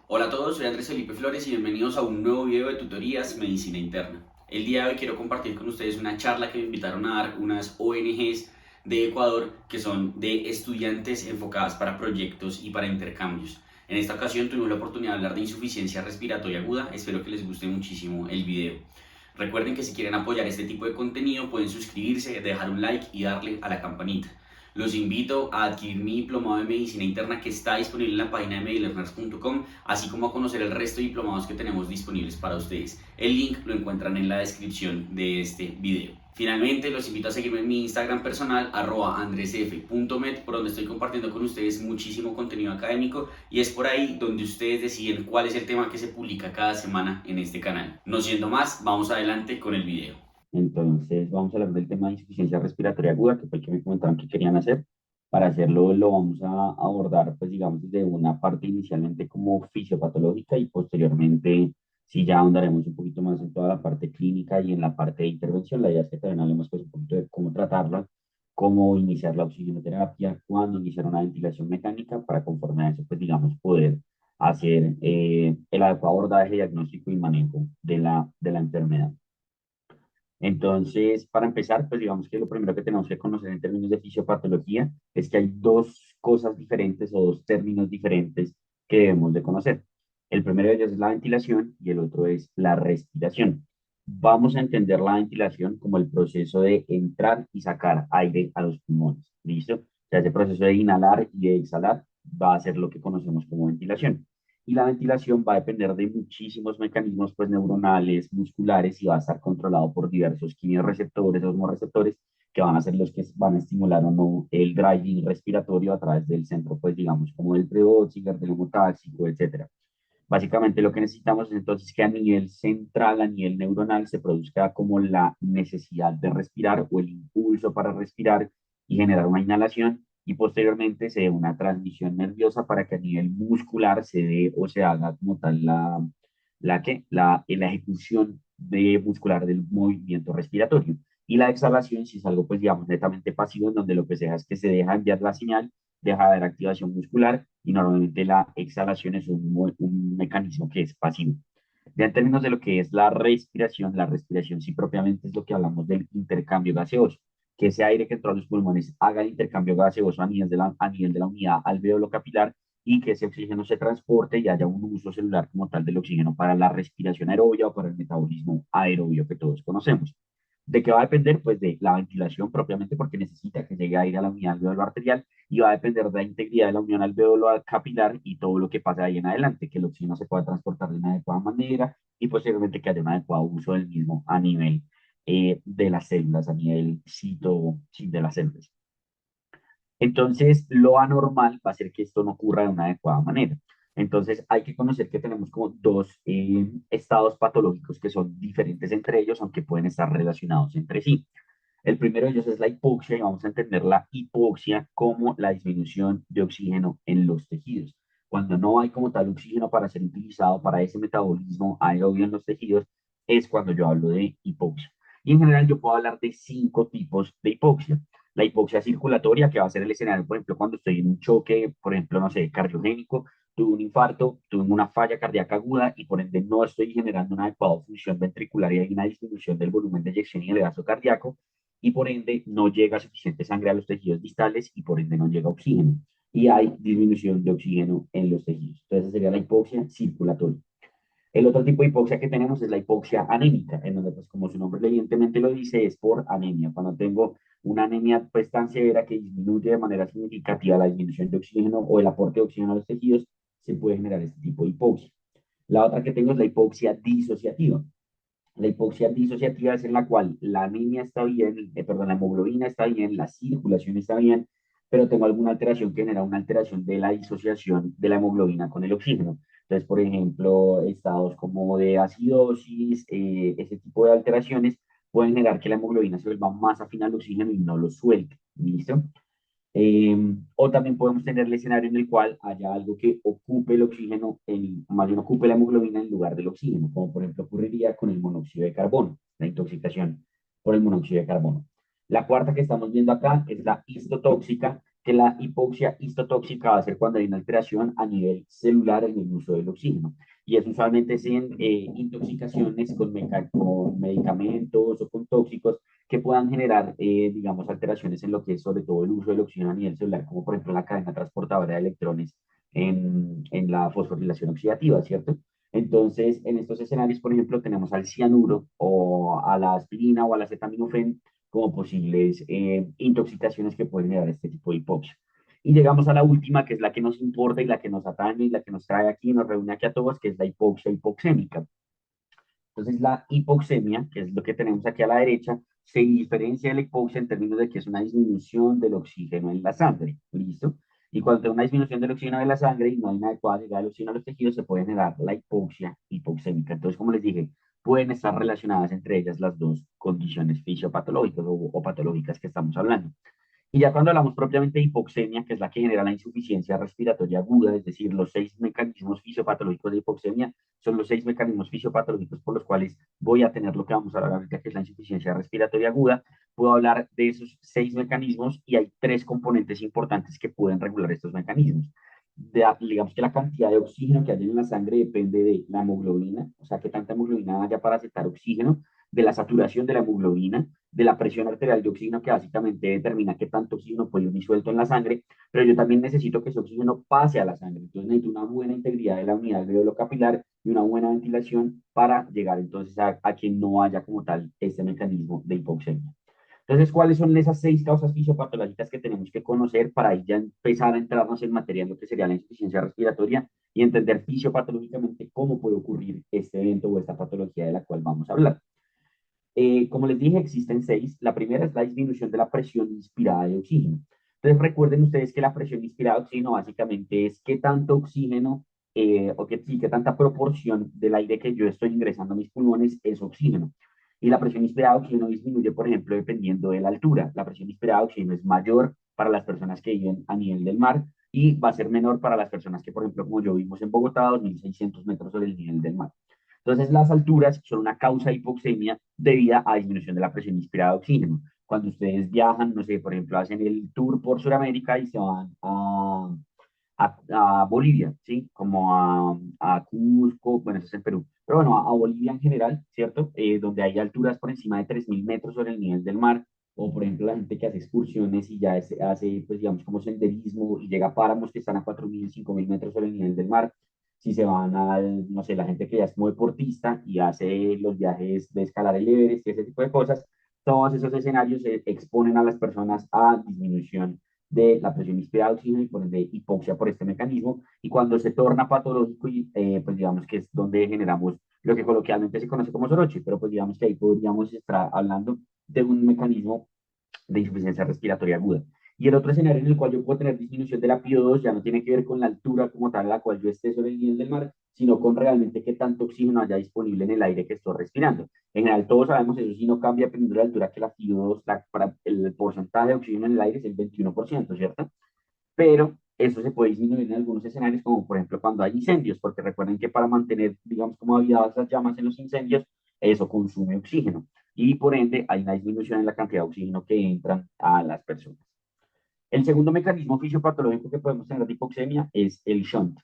Hola a todos, soy Andrés Felipe Flores y bienvenidos a un nuevo video de tutorías Medicina Interna. El día de hoy quiero compartir con ustedes una charla que me invitaron a dar unas ONGs de Ecuador que son de estudiantes enfocadas para proyectos y para intercambios. En esta ocasión tuvimos la oportunidad de hablar de insuficiencia respiratoria aguda, espero que les guste muchísimo el video. Recuerden que si quieren apoyar este tipo de contenido pueden suscribirse, dejar un like y darle a la campanita. Los invito a adquirir mi diplomado de medicina interna que está disponible en la página de medilerners.com, así como a conocer el resto de diplomados que tenemos disponibles para ustedes. El link lo encuentran en la descripción de este video. Finalmente, los invito a seguirme en mi Instagram personal, @andresf.med, por donde estoy compartiendo con ustedes muchísimo contenido académico y es por ahí donde ustedes deciden cuál es el tema que se publica cada semana en este canal. No siendo más, vamos adelante con el video. Entonces, vamos a hablar del tema de insuficiencia respiratoria aguda, que fue el que me comentaron que querían hacer. Para hacerlo, lo vamos a abordar, pues, digamos, desde una parte inicialmente como fisiopatológica y posteriormente, si ya ahondaremos un poquito más en toda la parte clínica y en la parte de intervención. La idea es que también hablemos, pues, un poquito de cómo tratarla, cómo iniciar la oxigenoterapia, cuándo iniciar una ventilación mecánica, para conforme a eso, pues, digamos, poder hacer el adecuado abordaje, diagnóstico y manejo de la enfermedad. Entonces, para empezar, pues digamos que lo primero que tenemos que conocer en términos de fisiopatología es que hay dos cosas diferentes o dos términos diferentes que debemos de conocer. El primero de ellos es la ventilación y el otro es la respiración. Vamos a entender la ventilación como el proceso de entrar y sacar aire a los pulmones. ¿Listo? O sea, ese proceso de inhalar y de exhalar va a ser lo que conocemos como ventilación. Y la ventilación va a depender de muchísimos mecanismos, pues, neuronales, musculares, y va a estar controlado por diversos quimiorreceptores, osmoreceptores, que van a ser los que van a estimular o no el driving respiratorio a través del centro, pues, digamos, como del preóxido, del hemotáxico, etcétera. Básicamente lo que necesitamos es entonces que a nivel central, a nivel neuronal, se produzca como la necesidad de respirar o el impulso para respirar y generar una inhalación, y posteriormente se dé una transmisión nerviosa para que a nivel muscular se dé o se haga como tal la ejecución de muscular del movimiento respiratorio. Y la exhalación, si es algo, pues, digamos, netamente pasivo, en donde lo que se deja es que se deja enviar la señal, deja de haber activación muscular, y normalmente la exhalación es un mecanismo que es pasivo. Ya en términos de lo que es la respiración sí propiamente es lo que hablamos del intercambio gaseoso, que ese aire que entra a los pulmones haga el intercambio gaseoso a nivel de la unidad alveolo capilar, y que ese oxígeno se transporte y haya un uso celular como tal del oxígeno para la respiración aerobia o para el metabolismo aerobio que todos conocemos. ¿De qué va a depender? Pues de la ventilación propiamente, porque necesita que llegue aire a la unidad alveolo arterial, y va a depender de la integridad de la unión alveolo capilar y todo lo que pase ahí en adelante, que el oxígeno se pueda transportar de una adecuada manera y posiblemente que haya un adecuado uso del mismo a nivel de las células, a nivel sí, de las células. Entonces, lo anormal va a ser que esto no ocurra de una adecuada manera. Entonces, hay que conocer que tenemos como dos estados patológicos que son diferentes entre ellos, aunque pueden estar relacionados entre sí. El primero de ellos es la hipoxia, y vamos a entender la hipoxia como la disminución de oxígeno en los tejidos. Cuando no hay como tal oxígeno para ser utilizado para ese metabolismo aerobio en los tejidos, es cuando yo hablo de hipoxia. Y en general yo puedo hablar de cinco tipos de hipoxia. La hipoxia circulatoria, que va a ser el escenario, por ejemplo, cuando estoy en un choque, por ejemplo, no sé, cardiogénico, tuve un infarto, tuve una falla cardíaca aguda y por ende no estoy generando una adecuada función ventricular y hay una disminución del volumen de eyección y el gasto cardíaco, y por ende no llega suficiente sangre a los tejidos distales y por ende no llega oxígeno. Y hay disminución de oxígeno en los tejidos. Entonces, esa sería la hipoxia circulatoria. El otro tipo de hipoxia que tenemos es la hipoxia anémica, en donde, pues, como su nombre evidentemente lo dice, es por anemia. Cuando tengo una anemia, pues, tan severa que disminuye de manera significativa la disminución de oxígeno o el aporte de oxígeno a los tejidos, se puede generar este tipo de hipoxia. La otra que tengo es la hipoxia disociativa. La hipoxia disociativa es en la cual la anemia está bien, perdón, la hemoglobina está bien, la circulación está bien, pero tengo alguna alteración que genera una alteración de la disociación de la hemoglobina con el oxígeno. Entonces, por ejemplo, estados como de acidosis, ese tipo de alteraciones pueden generar que la hemoglobina se vuelva más afín al oxígeno y no lo suelte. ¿Listo? O también podemos tener el escenario en el cual haya algo que ocupe el oxígeno, más bien ocupe la hemoglobina en lugar del oxígeno, como por ejemplo ocurriría con el monóxido de carbono, la intoxicación por el monóxido de carbono. La cuarta que estamos viendo acá es la histotóxica, que la hipoxia histotóxica va a ser cuando hay una alteración a nivel celular en el uso del oxígeno. Y eso usualmente es en intoxicaciones con medicamentos o con tóxicos que puedan generar, digamos, alteraciones en lo que es sobre todo el uso del oxígeno a nivel celular, como por ejemplo la cadena transportadora de electrones en la fosforilación oxidativa, ¿cierto? Entonces, en estos escenarios, por ejemplo, tenemos al cianuro o a la aspirina o al acetaminofén como posibles intoxicaciones que pueden generar este tipo de hipoxia. Y llegamos a la última, que es la que nos importa y la que nos atañe y la que nos trae aquí, nos reúne aquí a todos, que es la hipoxia hipoxémica. Entonces, la hipoxemia, que es lo que tenemos aquí a la derecha, se diferencia de la hipoxia en términos de que es una disminución del oxígeno en la sangre. ¿Listo? Y cuando hay una disminución del oxígeno en la sangre y no hay una adecuada llegada del oxígeno a los tejidos, se puede generar la hipoxia hipoxémica. Entonces, como les dije, pueden estar relacionadas entre ellas las dos condiciones fisiopatológicas o patológicas que estamos hablando. Y ya cuando hablamos propiamente de hipoxemia, que es la que genera la insuficiencia respiratoria aguda, es decir, los 6 mecanismos fisiopatológicos de hipoxemia son los 6 mecanismos fisiopatológicos por los cuales voy a tener lo que vamos a hablar ahorita, que es la insuficiencia respiratoria aguda. Puedo hablar de esos 6 mecanismos y hay 3 componentes importantes que pueden regular estos mecanismos. Digamos que la cantidad de oxígeno que hay en la sangre depende de la hemoglobina, o sea, que tanta hemoglobina haya para aceptar oxígeno, de la saturación de la hemoglobina, de la presión arterial de oxígeno, que básicamente determina qué tanto oxígeno puede ir disuelto en la sangre, pero yo también necesito que ese oxígeno pase a la sangre. Entonces necesito una buena integridad de la unidad alveolo capilar y una buena ventilación para llegar entonces a que no haya como tal este mecanismo de hipoxemia. Entonces, ¿cuáles son esas 6 causas fisiopatológicas que tenemos que conocer para ahí ya empezar a entrarnos en materia en lo que sería la insuficiencia respiratoria y entender fisiopatológicamente cómo puede ocurrir este evento o esta patología de la cual vamos a hablar? Como les dije, existen 6. La primera es la disminución de la presión inspirada de oxígeno. Entonces, recuerden ustedes que la presión inspirada de oxígeno básicamente es qué tanto oxígeno o sí, qué tanta proporción del aire que yo estoy ingresando a mis pulmones es oxígeno. Y la presión inspirada de oxígeno disminuye, por ejemplo, dependiendo de la altura. La presión inspirada de oxígeno es mayor para las personas que viven a nivel del mar y va a ser menor para las personas que, por ejemplo, como yo vivimos en Bogotá, 2.600 metros sobre el nivel del mar. Entonces, las alturas son una causa de hipoxemia debida a disminución de la presión inspirada de oxígeno. Cuando ustedes viajan, no sé, por ejemplo, hacen el tour por Sudamérica y se van a Bolivia, ¿sí? Como a Cusco, bueno, eso es en Perú, pero bueno, a Bolivia en general, ¿cierto? Donde hay alturas por encima de 3.000 metros sobre el nivel del mar, o por ejemplo la gente que hace excursiones y ya hace, pues digamos, como senderismo y llega a páramos que están a 4.000, 5.000 metros sobre el nivel del mar. Si se van al, no sé, la gente que ya es como deportista y hace los viajes de escalar el Everest y ese tipo de cosas, todos esos escenarios se exponen a las personas a disminución de la presión inspirada de oxígeno y por ende hipoxia por este mecanismo. Y cuando se torna patológico, pues digamos que es donde generamos lo que coloquialmente se conoce como soroche, pero pues digamos que ahí podríamos estar hablando de un mecanismo de insuficiencia respiratoria aguda. Y el otro escenario en el cual yo puedo tener disminución de la PO2 ya no tiene que ver con la altura como tal a la cual yo esté sobre el nivel del mar, sino con realmente qué tanto oxígeno haya disponible en el aire que estoy respirando. En general, todos sabemos eso, si no cambia dependiendo de la altura que la PO2, para el porcentaje de oxígeno en el aire es el 21%, ¿cierto? Pero eso se puede disminuir en algunos escenarios, como por ejemplo cuando hay incendios, porque recuerden que para mantener, digamos, como avivadas las llamas en los incendios, eso consume oxígeno y por ende hay una disminución en la cantidad de oxígeno que entran a las personas. El segundo mecanismo fisiopatológico que podemos tener de hipoxemia es el shunt.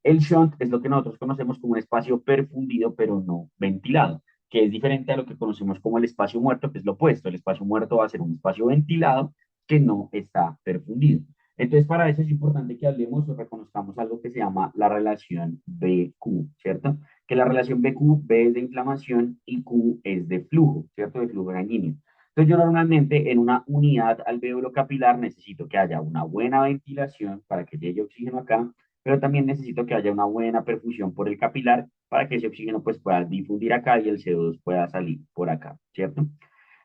El shunt es lo que nosotros conocemos como un espacio perfundido pero no ventilado, que es diferente a lo que conocemos como el espacio muerto, que es lo opuesto. El espacio muerto va a ser un espacio ventilado que no está perfundido. Entonces, para eso es importante que hablemos o reconozcamos algo que se llama la relación BQ, ¿cierto? Que la relación BQ, B es de inflamación y Q es de flujo, ¿cierto? De flujo sanguíneo. Entonces yo normalmente en una unidad alveolo capilar necesito que haya una buena ventilación para que llegue oxígeno acá, pero también necesito que haya una buena perfusión por el capilar para que ese oxígeno pues pueda difundir acá y el CO2 pueda salir por acá, ¿cierto?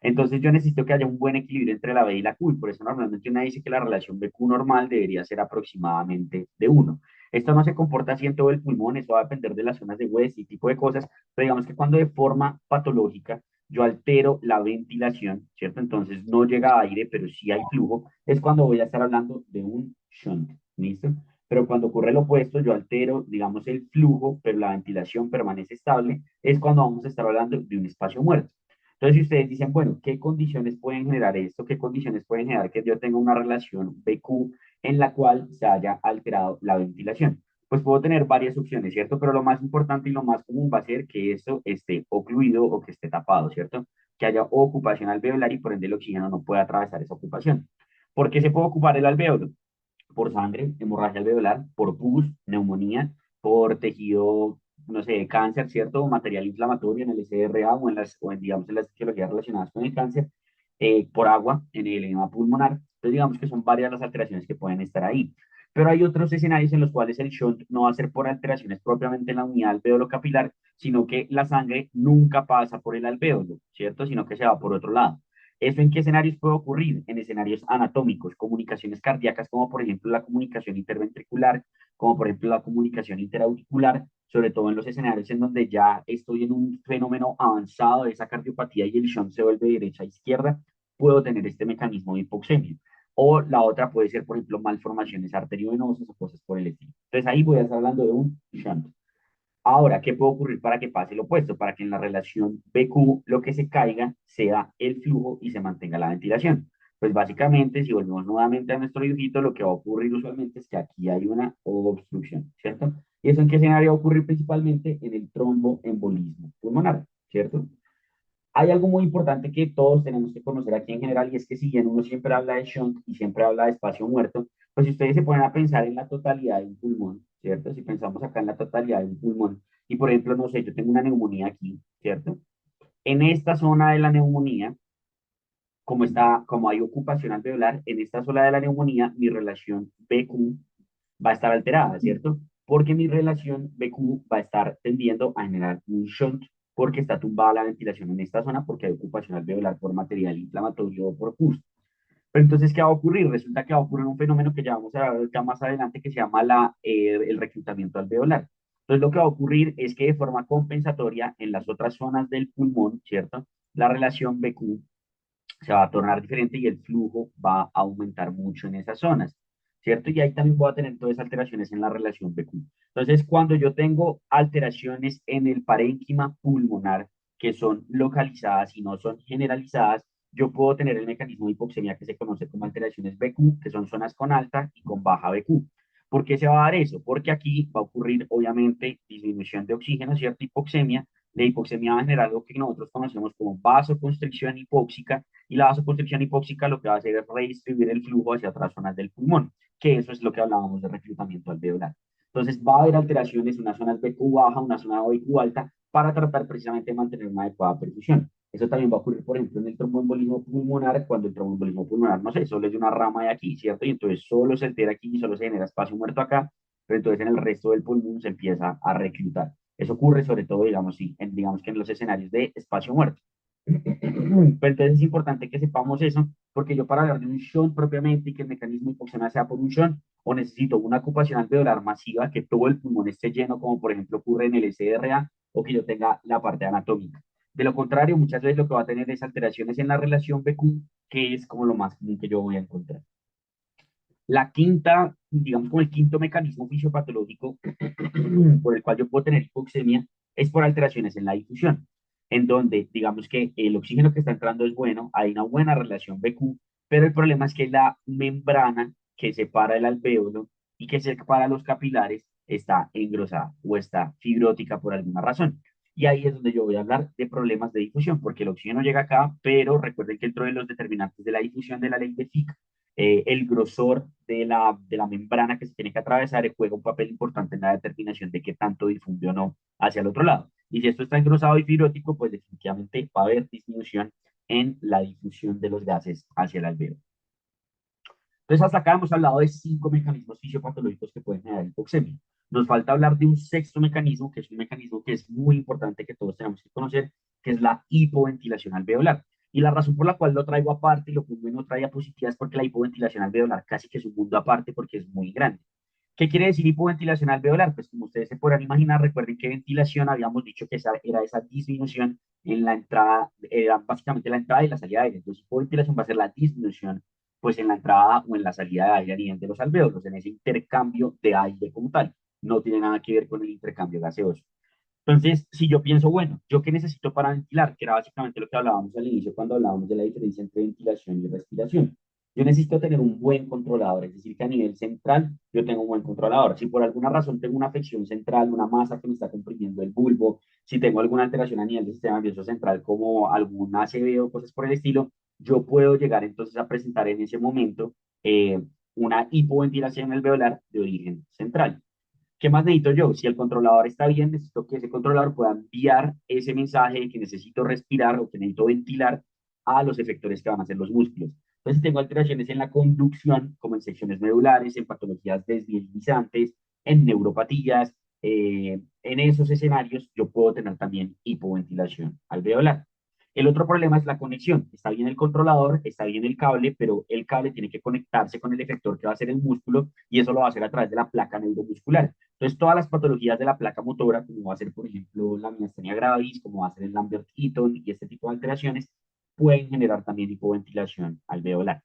Entonces yo necesito que haya un buen equilibrio entre la B y la Q, y por eso normalmente uno dice que la relación BQ normal debería ser aproximadamente de 1. Esto no se comporta así en todo el pulmón, eso va a depender de las zonas de West y tipo de cosas, pero digamos que cuando de forma patológica yo altero la ventilación, ¿cierto? Entonces no llega aire, pero sí hay flujo, es cuando voy a estar hablando de un shunt, ¿listo? Pero cuando ocurre lo opuesto, yo altero, digamos, el flujo, pero la ventilación permanece estable, es cuando vamos a estar hablando de un espacio muerto. Entonces, si ustedes dicen, bueno, ¿qué condiciones pueden generar esto? ¿Qué condiciones pueden generar que yo tenga una relación BQ en la cual se haya alterado la ventilación. Pues puedo tener varias opciones, ¿cierto? Pero lo más importante y lo más común va a ser que esto esté ocluido o que esté tapado, ¿cierto? Que haya ocupación alveolar y por ende el oxígeno no pueda atravesar esa ocupación. ¿Por qué se puede ocupar el alveolo? Por sangre, hemorragia alveolar, por pus, neumonía, por tejido, no sé, cáncer, ¿cierto? Material inflamatorio en el SRA o en, digamos, en las etiologías relacionadas con el cáncer, por agua en el edema pulmonar. Entonces, digamos que son varias las alteraciones que pueden estar ahí. Pero hay otros escenarios en los cuales el shunt no va a ser por alteraciones propiamente en la unidad alveolo capilar, sino que la sangre nunca pasa por el alveolo, ¿cierto? Sino que se va por otro lado. ¿Eso en qué escenarios puede ocurrir? En escenarios anatómicos, comunicaciones cardíacas, como por ejemplo la comunicación interventricular, como por ejemplo la comunicación interauricular, sobre todo en los escenarios en donde ya estoy en un fenómeno avanzado de esa cardiopatía y el shunt se vuelve derecha a izquierda, puedo tener este mecanismo de hipoxemia. O la otra puede ser, por ejemplo, malformaciones arteriovenosas o cosas por el estilo. Entonces ahí voy a estar hablando de un shunt. Ahora, ¿qué puede ocurrir para que pase lo opuesto? Para que en la relación BQ lo que se caiga sea el flujo y se mantenga la ventilación. Pues básicamente, si volvemos nuevamente a nuestro dibujito, lo que va a ocurrir usualmente es que aquí hay una obstrucción, ¿cierto? ¿Y eso en qué escenario va a ocurrir principalmente? En el tromboembolismo pulmonar, ¿cierto? Hay algo muy importante que todos tenemos que conocer aquí en general y es que si bien uno siempre habla de shunt y siempre habla de espacio muerto, pues si ustedes se ponen a pensar en la totalidad de un pulmón, ¿cierto? Si pensamos acá en la totalidad de un pulmón y por ejemplo, no sé, yo tengo una neumonía aquí, ¿cierto? En esta zona de la neumonía, como hay ocupación alveolar, en esta zona de la neumonía, mi relación BQ va a estar alterada, ¿cierto? Porque mi relación BQ va a estar tendiendo a generar un shunt porque está tumbada la ventilación en esta zona porque hay ocupación alveolar por material inflamatorio o por pus. Pero entonces, ¿qué va a ocurrir? Resulta que va a ocurrir un fenómeno que ya vamos a ver ya más adelante que se llama el reclutamiento alveolar. Entonces, lo que va a ocurrir es que de forma compensatoria en las otras zonas del pulmón, ¿cierto? La relación BQ se va a tornar diferente y el flujo va a aumentar mucho en esas zonas, ¿cierto? Y ahí también voy a tener todas esas alteraciones en la relación BQ. Entonces, cuando yo tengo alteraciones en el parénquima pulmonar que son localizadas y no son generalizadas, yo puedo tener el mecanismo de hipoxemia que se conoce como alteraciones BQ, que son zonas con alta y con baja BQ. ¿Por qué se va a dar eso? Porque aquí va a ocurrir, obviamente, disminución de oxígeno, ¿cierto? Hipoxemia. La hipoxemia va a generar lo que nosotros conocemos como vasoconstricción hipóxica, y la vasoconstricción hipóxica lo que va a hacer es redistribuir el flujo hacia otras zonas del pulmón, que eso es lo que hablábamos de reclutamiento alveolar. Entonces va a haber alteraciones en unas zonas BQ baja, una zona BQ alta, para tratar precisamente de mantener una adecuada perfusión. Eso también va a ocurrir, por ejemplo, en el tromboembolismo pulmonar, cuando el tromboembolismo pulmonar, no sé, solo es de una rama de aquí, ¿cierto? Y entonces solo se altera aquí y solo se genera espacio muerto acá, pero entonces en el resto del pulmón se empieza a reclutar. Eso ocurre sobre todo, digamos, sí, digamos que en los escenarios de espacio muerto. Pero entonces es importante que sepamos eso, porque yo para hablar de un shunt propiamente y que el mecanismo hipoxemia sea por un shunt, o necesito una ocupación alveolar masiva, que todo el pulmón esté lleno, como por ejemplo ocurre en el SRA, o que yo tenga la parte anatómica. De lo contrario, muchas veces lo que va a tener es alteraciones en la relación BQ, que es como lo más común que yo voy a encontrar. La quinta, digamos como el quinto mecanismo fisiopatológico por el cual yo puedo tener hipoxemia es por alteraciones en la difusión, en donde digamos que el oxígeno que está entrando es bueno, hay una buena relación BQ, pero el problema es que la membrana que separa el alvéolo y que separa los capilares está engrosada o está fibrótica por alguna razón. Y ahí es donde yo voy a hablar de problemas de difusión, porque el oxígeno llega acá, pero recuerden que dentro de los determinantes de la difusión de la ley de Fick, el grosor de la membrana que se tiene que atravesar juega un papel importante en la determinación de qué tanto difunde o no hacia el otro lado. Y si esto está engrosado y fibrótico, pues definitivamente va a haber disminución en la difusión de los gases hacia el alveolo. Entonces, hasta acá hemos hablado de 5 mecanismos fisiopatológicos que pueden generar hipoxemia. Nos falta hablar de un sexto mecanismo, que es un mecanismo que es muy importante que todos tenemos que conocer, que es la hipoventilación alveolar. Y la razón por la cual lo traigo aparte y lo pongo en otra diapositiva es porque la hipoventilación alveolar casi que es un mundo aparte porque es muy grande. ¿Qué quiere decir hipoventilación alveolar? Pues como ustedes se podrán imaginar, recuerden que ventilación habíamos dicho que esa era esa disminución en la entrada, era básicamente la entrada y la salida de aire. Entonces, hipoventilación va a ser la disminución pues en la entrada o en la salida de aire a nivel de los alvéolos, en ese intercambio de aire como tal. No tiene nada que ver con el intercambio gaseoso. Entonces, si yo pienso, bueno, ¿yo qué necesito para ventilar? Que era básicamente lo que hablábamos al inicio cuando hablábamos de la diferencia entre ventilación y respiración. Yo necesito tener un buen controlador, es decir, que a nivel central yo tengo un buen controlador. Si por alguna razón tengo una afección central, una masa que me está comprimiendo el bulbo, si tengo alguna alteración a nivel del sistema nervioso central, como algún ACV o cosas por el estilo, yo puedo llegar entonces a presentar en ese momento eh, una hipoventilación alveolar de origen central. ¿Qué más necesito yo? Si el controlador está bien, necesito que ese controlador pueda enviar ese mensaje de que necesito respirar o que necesito ventilar a los efectores que van a ser los músculos. Entonces, si tengo alteraciones en la conducción, como en secciones medulares, en patologías desvielizantes, en neuropatías, en esos escenarios yo puedo tener también hipoventilación alveolar. El otro problema es la conexión. Está bien el controlador, está bien el cable, pero el cable tiene que conectarse con el efector que va a ser el músculo y eso lo va a hacer a través de la placa neuromuscular. Entonces, todas las patologías de la placa motora, como va a ser, por ejemplo, la miastenia gravis, como va a ser el Lambert-Eaton y este tipo de alteraciones, pueden generar también hipoventilación alveolar.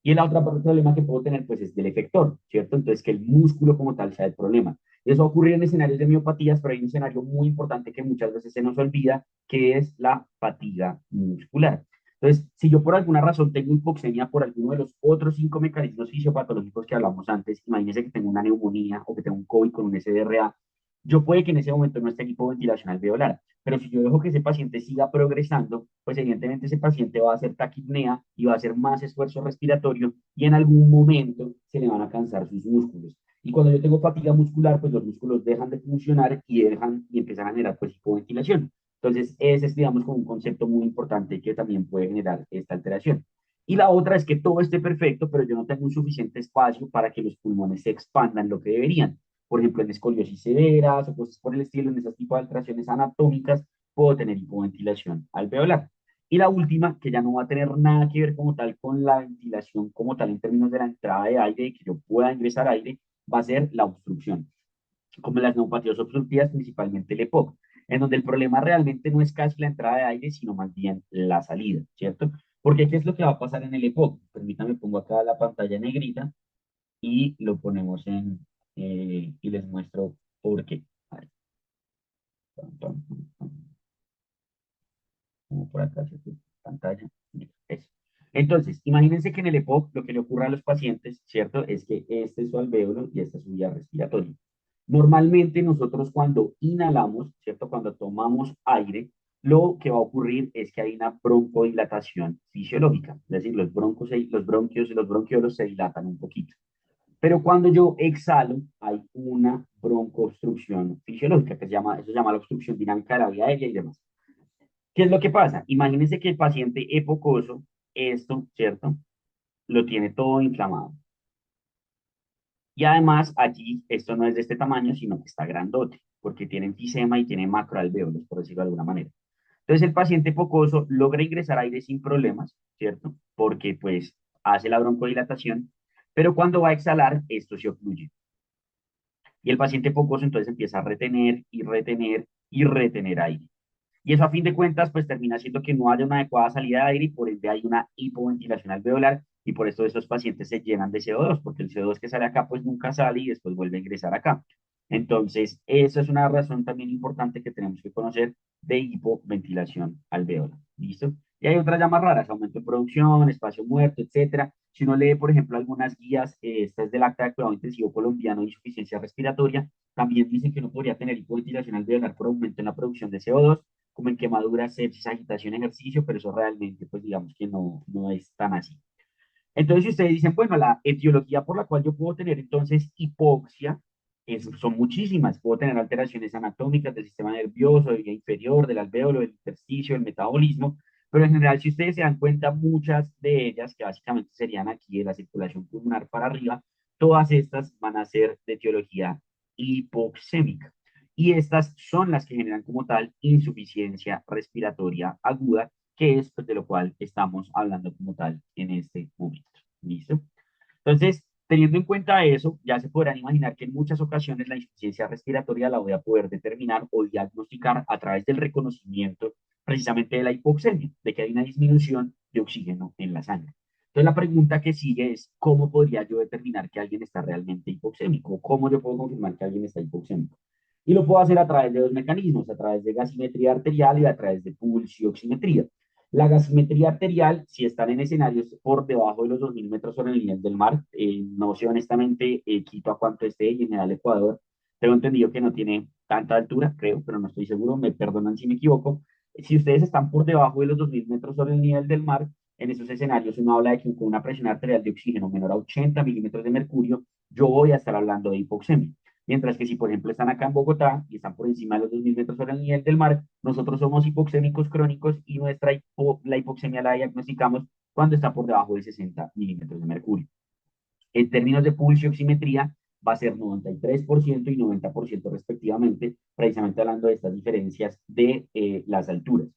Y el otro problema que puedo tener, pues, es del efector, ¿cierto? Entonces, que el músculo como tal sea el problema. Eso va a ocurrir en escenarios de miopatías, pero hay un escenario muy importante que muchas veces se nos olvida, que es la fatiga muscular. Entonces, si yo por alguna razón tengo hipoxemia por alguno de los otros 5 mecanismos fisiopatológicos que hablamos antes, imagínense que tengo una neumonía o que tengo un COVID con un SDRA, yo puede que en ese momento no esté en hipoventilación alveolar, pero si yo dejo que ese paciente siga progresando, pues evidentemente ese paciente va a hacer taquipnea y va a hacer más esfuerzo respiratorio y en algún momento se le van a cansar sus músculos. Y cuando yo tengo fatiga muscular, pues los músculos dejan de funcionar y dejan y empiezan a generar pues hipoventilación. Entonces, ese es, digamos, como un concepto muy importante que también puede generar esta alteración. Y la otra es que todo esté perfecto, pero yo no tengo un suficiente espacio para que los pulmones se expandan lo que deberían. Por ejemplo, en escoliosis severas o cosas por el estilo, en esas tipos de alteraciones anatómicas, puedo tener hipoventilación alveolar. Y la última, que ya no va a tener nada que ver como tal con la ventilación como tal en términos de la entrada de aire y que yo pueda ingresar aire, va a ser la obstrucción como las neumopatías obstructivas, principalmente el EPOC, en donde el problema realmente no es casi la entrada de aire, sino más bien la salida, ¿cierto? Porque ¿qué es lo que va a pasar en el EPOC? Permítanme, pongo acá la pantalla negrita y lo ponemos y les muestro por qué. A ver, como por acá, ¿cierto? Pantalla, eso. Entonces, imagínense que en el EPOC lo que le ocurre a los pacientes, ¿cierto? Es que este es su alvéolo y esta es su vía respiratoria. Normalmente nosotros cuando inhalamos, ¿cierto? Cuando tomamos aire, lo que va a ocurrir es que hay una broncodilatación fisiológica, es decir, los bronquios y los bronquiolos se dilatan un poquito. Pero cuando yo exhalo, hay una broncoobstrucción fisiológica, que eso se llama la obstrucción dinámica de la vía aérea y demás. ¿Qué es lo que pasa? Imagínense que el paciente epocoso, esto, ¿cierto? Lo tiene todo inflamado. Y además allí esto no es de este tamaño, sino que está grandote, porque tiene enfisema y tiene macroalvéolos, por decirlo de alguna manera. Entonces el paciente focoso logra ingresar aire sin problemas, ¿cierto? Porque pues hace la broncodilatación, pero cuando va a exhalar, esto se ocluye. Y el paciente focoso entonces empieza a retener y retener y retener aire. Y eso a fin de cuentas, pues termina siendo que no haya una adecuada salida de aire y por ende hay una hipoventilación alveolar y por eso esos pacientes se llenan de CO2, porque el CO2 que sale acá pues nunca sale y después vuelve a ingresar acá. Entonces, esa es una razón también importante que tenemos que conocer de hipoventilación alveolar. ¿Listo? Y hay otras ya más raras, aumento de producción, espacio muerto, etcétera. Si uno lee, por ejemplo, algunas guías, esta es del acta de cuidado intensivo colombiano de insuficiencia respiratoria, también dicen que uno podría tener hipoventilación alveolar por aumento en la producción de CO2, como en quemaduras, sepsis, agitación, ejercicio, pero eso realmente, pues digamos que no es tan así. Entonces, si ustedes dicen, bueno, la etiología por la cual yo puedo tener entonces hipoxia son muchísimas. Puedo tener alteraciones anatómicas del sistema nervioso, de vía inferior, del alvéolo, del intersticio, del metabolismo, pero en general, si ustedes se dan cuenta, muchas de ellas, que básicamente serían aquí de la circulación pulmonar para arriba, todas estas van a ser de etiología hipoxémica. Y estas son las que generan como tal insuficiencia respiratoria aguda, que es pues, de lo cual estamos hablando como tal en este momento. ¿Listo? Entonces, teniendo en cuenta eso, ya se podrán imaginar que en muchas ocasiones la insuficiencia respiratoria la voy a poder determinar o diagnosticar a través del reconocimiento precisamente de la hipoxemia, de que hay una disminución de oxígeno en la sangre. Entonces, la pregunta que sigue es, ¿cómo podría yo determinar que alguien está realmente hipoxémico? ¿Cómo yo puedo confirmar que alguien está hipoxémico? Y lo puedo hacer a través de dos mecanismos, a través de gasimetría arterial y a través de pulsioximetría. La gasimetría arterial, si están en escenarios por debajo de los 2.000 metros sobre el nivel del mar, no sé honestamente Quito a cuánto esté y en general Ecuador, tengo entendido que no tiene tanta altura, creo, pero no estoy seguro, me perdonan si me equivoco. Si ustedes están por debajo de los 2.000 metros sobre el nivel del mar, en esos escenarios uno habla de que con una presión arterial de oxígeno menor a 80 milímetros de mercurio, yo voy a estar hablando de hipoxemia. Mientras que si, por ejemplo, están acá en Bogotá y están por encima de los 2.000 metros sobre el nivel del mar, nosotros somos hipoxémicos crónicos y la hipoxemia la diagnosticamos cuando está por debajo de 60 milímetros de mercurio. En términos de pulsioximetría, va a ser 93% y 90% respectivamente, precisamente hablando de estas diferencias de las alturas.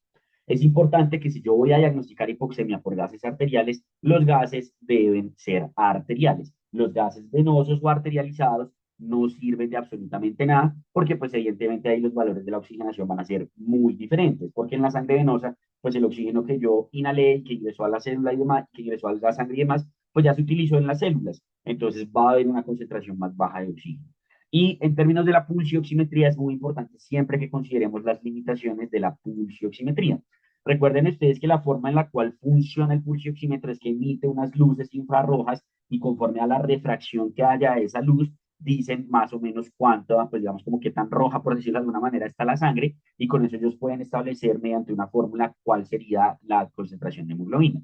Es importante que si yo voy a diagnosticar hipoxemia por gases arteriales, los gases deben ser arteriales. Los gases venosos o arterializados no sirven de absolutamente nada, porque pues evidentemente ahí los valores de la oxigenación van a ser muy diferentes, porque en la sangre venosa, pues el oxígeno que yo inhalé, que ingresó a la célula y demás, que ingresó a la sangre y demás, pues ya se utilizó en las células, entonces va a haber una concentración más baja de oxígeno. Y en términos de la pulsioximetría es muy importante siempre que consideremos las limitaciones de la pulsioximetría. Recuerden ustedes que la forma en la cual funciona el pulsioxímetro es que emite unas luces infrarrojas y conforme a la refracción que haya de esa luz, dicen más o menos cuánto, pues digamos como que tan roja, por decirlo de alguna manera, está la sangre, y con eso ellos pueden establecer mediante una fórmula cuál sería la concentración de hemoglobina.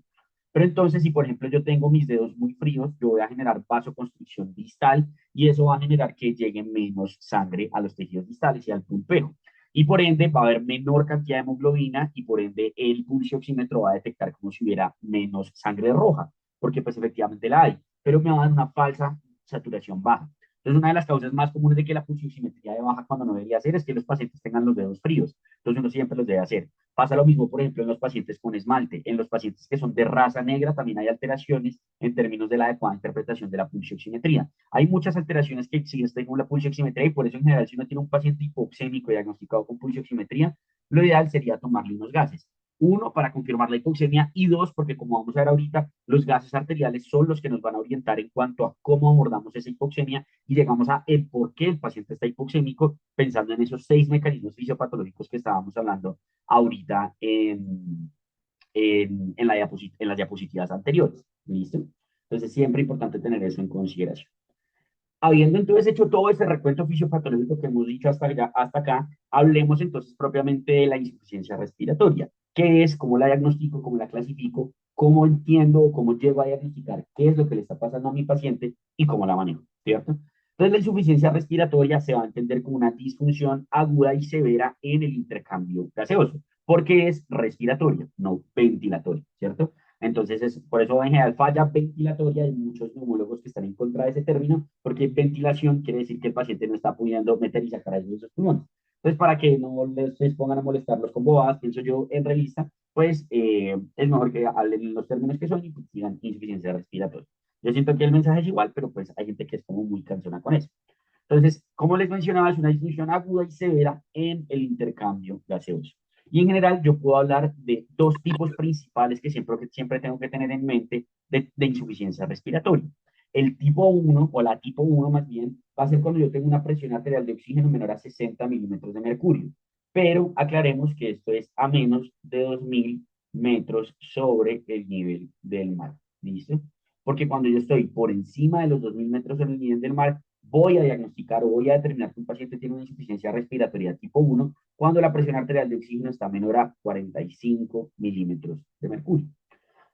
Pero entonces, si por ejemplo yo tengo mis dedos muy fríos, yo voy a generar vasoconstricción distal y eso va a generar que llegue menos sangre a los tejidos distales y al pulpeo. Y por ende va a haber menor cantidad de hemoglobina y por ende el pulso oxímetro va a detectar como si hubiera menos sangre roja, porque pues efectivamente la hay, pero me va a dar una falsa saturación baja. Entonces, una de las causas más comunes de que la pulsioximetría de baja cuando no debería hacer es que los pacientes tengan los dedos fríos. Entonces, uno siempre los debe hacer. Pasa lo mismo, por ejemplo, en los pacientes con esmalte. En los pacientes que son de raza negra también hay alteraciones en términos de la adecuada interpretación de la pulsioximetría. Hay muchas alteraciones que existen con la pulsioximetría y por eso en general si uno tiene un paciente hipoxémico diagnosticado con pulsioximetría, lo ideal sería tomarle unos gases. Uno, para confirmar la hipoxemia y dos, porque como vamos a ver ahorita, los gases arteriales son los que nos van a orientar en cuanto a cómo abordamos esa hipoxemia y llegamos a el por qué el paciente está hipoxémico, pensando en esos 6 mecanismos fisiopatológicos que estábamos hablando ahorita en las diapositivas anteriores. ¿Listo? Entonces, siempre es importante tener eso en consideración. Habiendo entonces hecho todo este recuento fisiopatológico que hemos dicho hasta acá, hablemos entonces propiamente de la insuficiencia respiratoria. ¿Qué es? ¿Cómo la diagnostico? ¿Cómo la clasifico? ¿Cómo entiendo o cómo llego a diagnosticar qué es lo que le está pasando a mi paciente y cómo la manejo? ¿Cierto? Entonces, la insuficiencia respiratoria se va a entender como una disfunción aguda y severa en el intercambio gaseoso, porque es respiratoria, no ventilatoria, ¿cierto? Entonces, por eso en general falla ventilatoria. Hay muchos neumólogos que están en contra de ese término, porque ventilación quiere decir que el paciente no está pudiendo meter y sacar aire de sus pulmones. Entonces, para que no les pongan a molestarlos con bobadas, pienso yo en revista, pues es mejor que hablen los términos que son y pues, digan insuficiencia respiratoria. Yo siento que el mensaje es igual, pero pues hay gente que es como muy cansona con eso. Entonces, como les mencionaba, es una disfunción aguda y severa en el intercambio gaseoso. Y en general yo puedo hablar de dos tipos principales que siempre tengo que tener en mente de insuficiencia respiratoria. El tipo 1 o la tipo 1 más bien va a ser cuando yo tengo una presión arterial de oxígeno menor a 60 milímetros de mercurio. Pero aclaremos que esto es a menos de 2.000 metros sobre el nivel del mar. ¿Listo? Porque cuando yo estoy por encima de los 2.000 metros sobre el nivel del mar, voy a diagnosticar o voy a determinar que un paciente tiene una insuficiencia respiratoria tipo 1 cuando la presión arterial de oxígeno está menor a 45 milímetros de mercurio.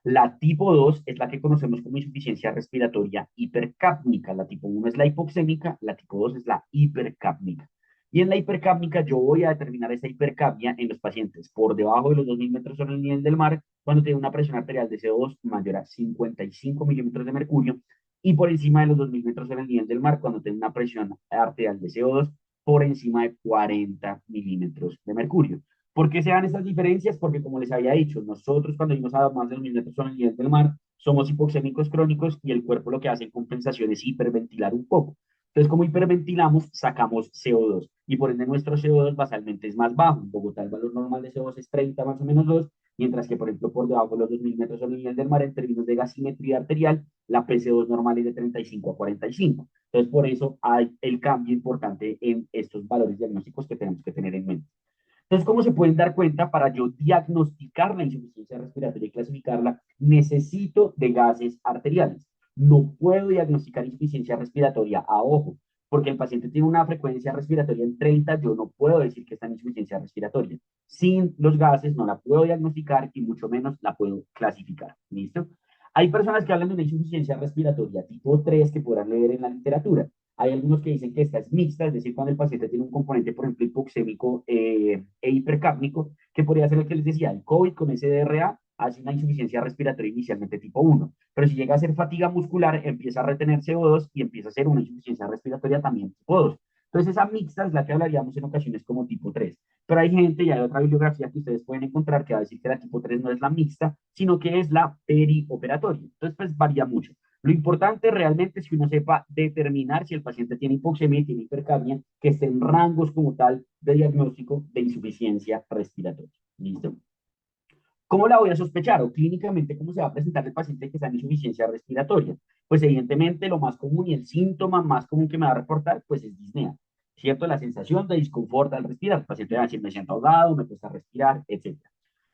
La tipo 2 es la que conocemos como insuficiencia respiratoria hipercápnica. La tipo 1 es la hipoxémica, la tipo 2 es la hipercápnica. Y en la hipercápnica yo voy a determinar esa hipercapnia en los pacientes por debajo de los 2.000 metros sobre el nivel del mar, cuando tiene una presión arterial de CO2 mayor a 55 milímetros de mercurio, y por encima de los 2.000 metros sobre el nivel del mar, cuando tiene una presión arterial de CO2 por encima de 40 milímetros de mercurio. ¿Por qué se dan estas diferencias? Porque, como les había dicho, nosotros cuando vimos a más de 2.000 metros sobre el nivel del mar, somos hipoxémicos crónicos y el cuerpo lo que hace en compensación es hiperventilar un poco. Entonces, como hiperventilamos, sacamos CO2 y por ende nuestro CO2 basalmente es más bajo. En Bogotá el valor normal de CO2 es 30 más o menos 2, mientras que, por ejemplo, por debajo de los 2.000 metros sobre el nivel del mar, en términos de gasimetría arterial, la PC2 normal es de 35 a 45. Entonces, por eso hay el cambio importante en estos valores diagnósticos que tenemos que tener en mente. Entonces, ¿cómo se pueden dar cuenta? Para yo diagnosticar la insuficiencia respiratoria y clasificarla, necesito de gases arteriales. No puedo diagnosticar insuficiencia respiratoria a ojo, porque el paciente tiene una frecuencia respiratoria en 30, yo no puedo decir que está en insuficiencia respiratoria. Sin los gases no la puedo diagnosticar y mucho menos la puedo clasificar. ¿Listo? Hay personas que hablan de una insuficiencia respiratoria tipo 3 que podrán leer en la literatura. Hay algunos que dicen que esta es mixta, es decir, cuando el paciente tiene un componente, por ejemplo, hipoxémico e hipercápnico, que podría ser el que les decía, el COVID con SDRA hace una insuficiencia respiratoria inicialmente tipo 1, pero si llega a ser fatiga muscular, empieza a retener CO2 y empieza a ser una insuficiencia respiratoria también tipo 2. Entonces esa mixta es la que hablaríamos en ocasiones como tipo 3. Pero hay gente y hay otra bibliografía que ustedes pueden encontrar que va a decir que la tipo 3 no es la mixta, sino que es la perioperatoria. Entonces, pues varía mucho. Lo importante realmente es que uno sepa determinar si el paciente tiene hipoxemia y tiene hipercapnia, que esté en rangos como tal de diagnóstico de insuficiencia respiratoria. ¿Listo? ¿Cómo la voy a sospechar? O clínicamente, ¿cómo se va a presentar el paciente que está en insuficiencia respiratoria? Pues evidentemente lo más común y el síntoma más común que me va a reportar, pues es disnea, ¿cierto? La sensación de disconfort al respirar. El paciente va a decir, me siento ahogado, me cuesta respirar, etcétera.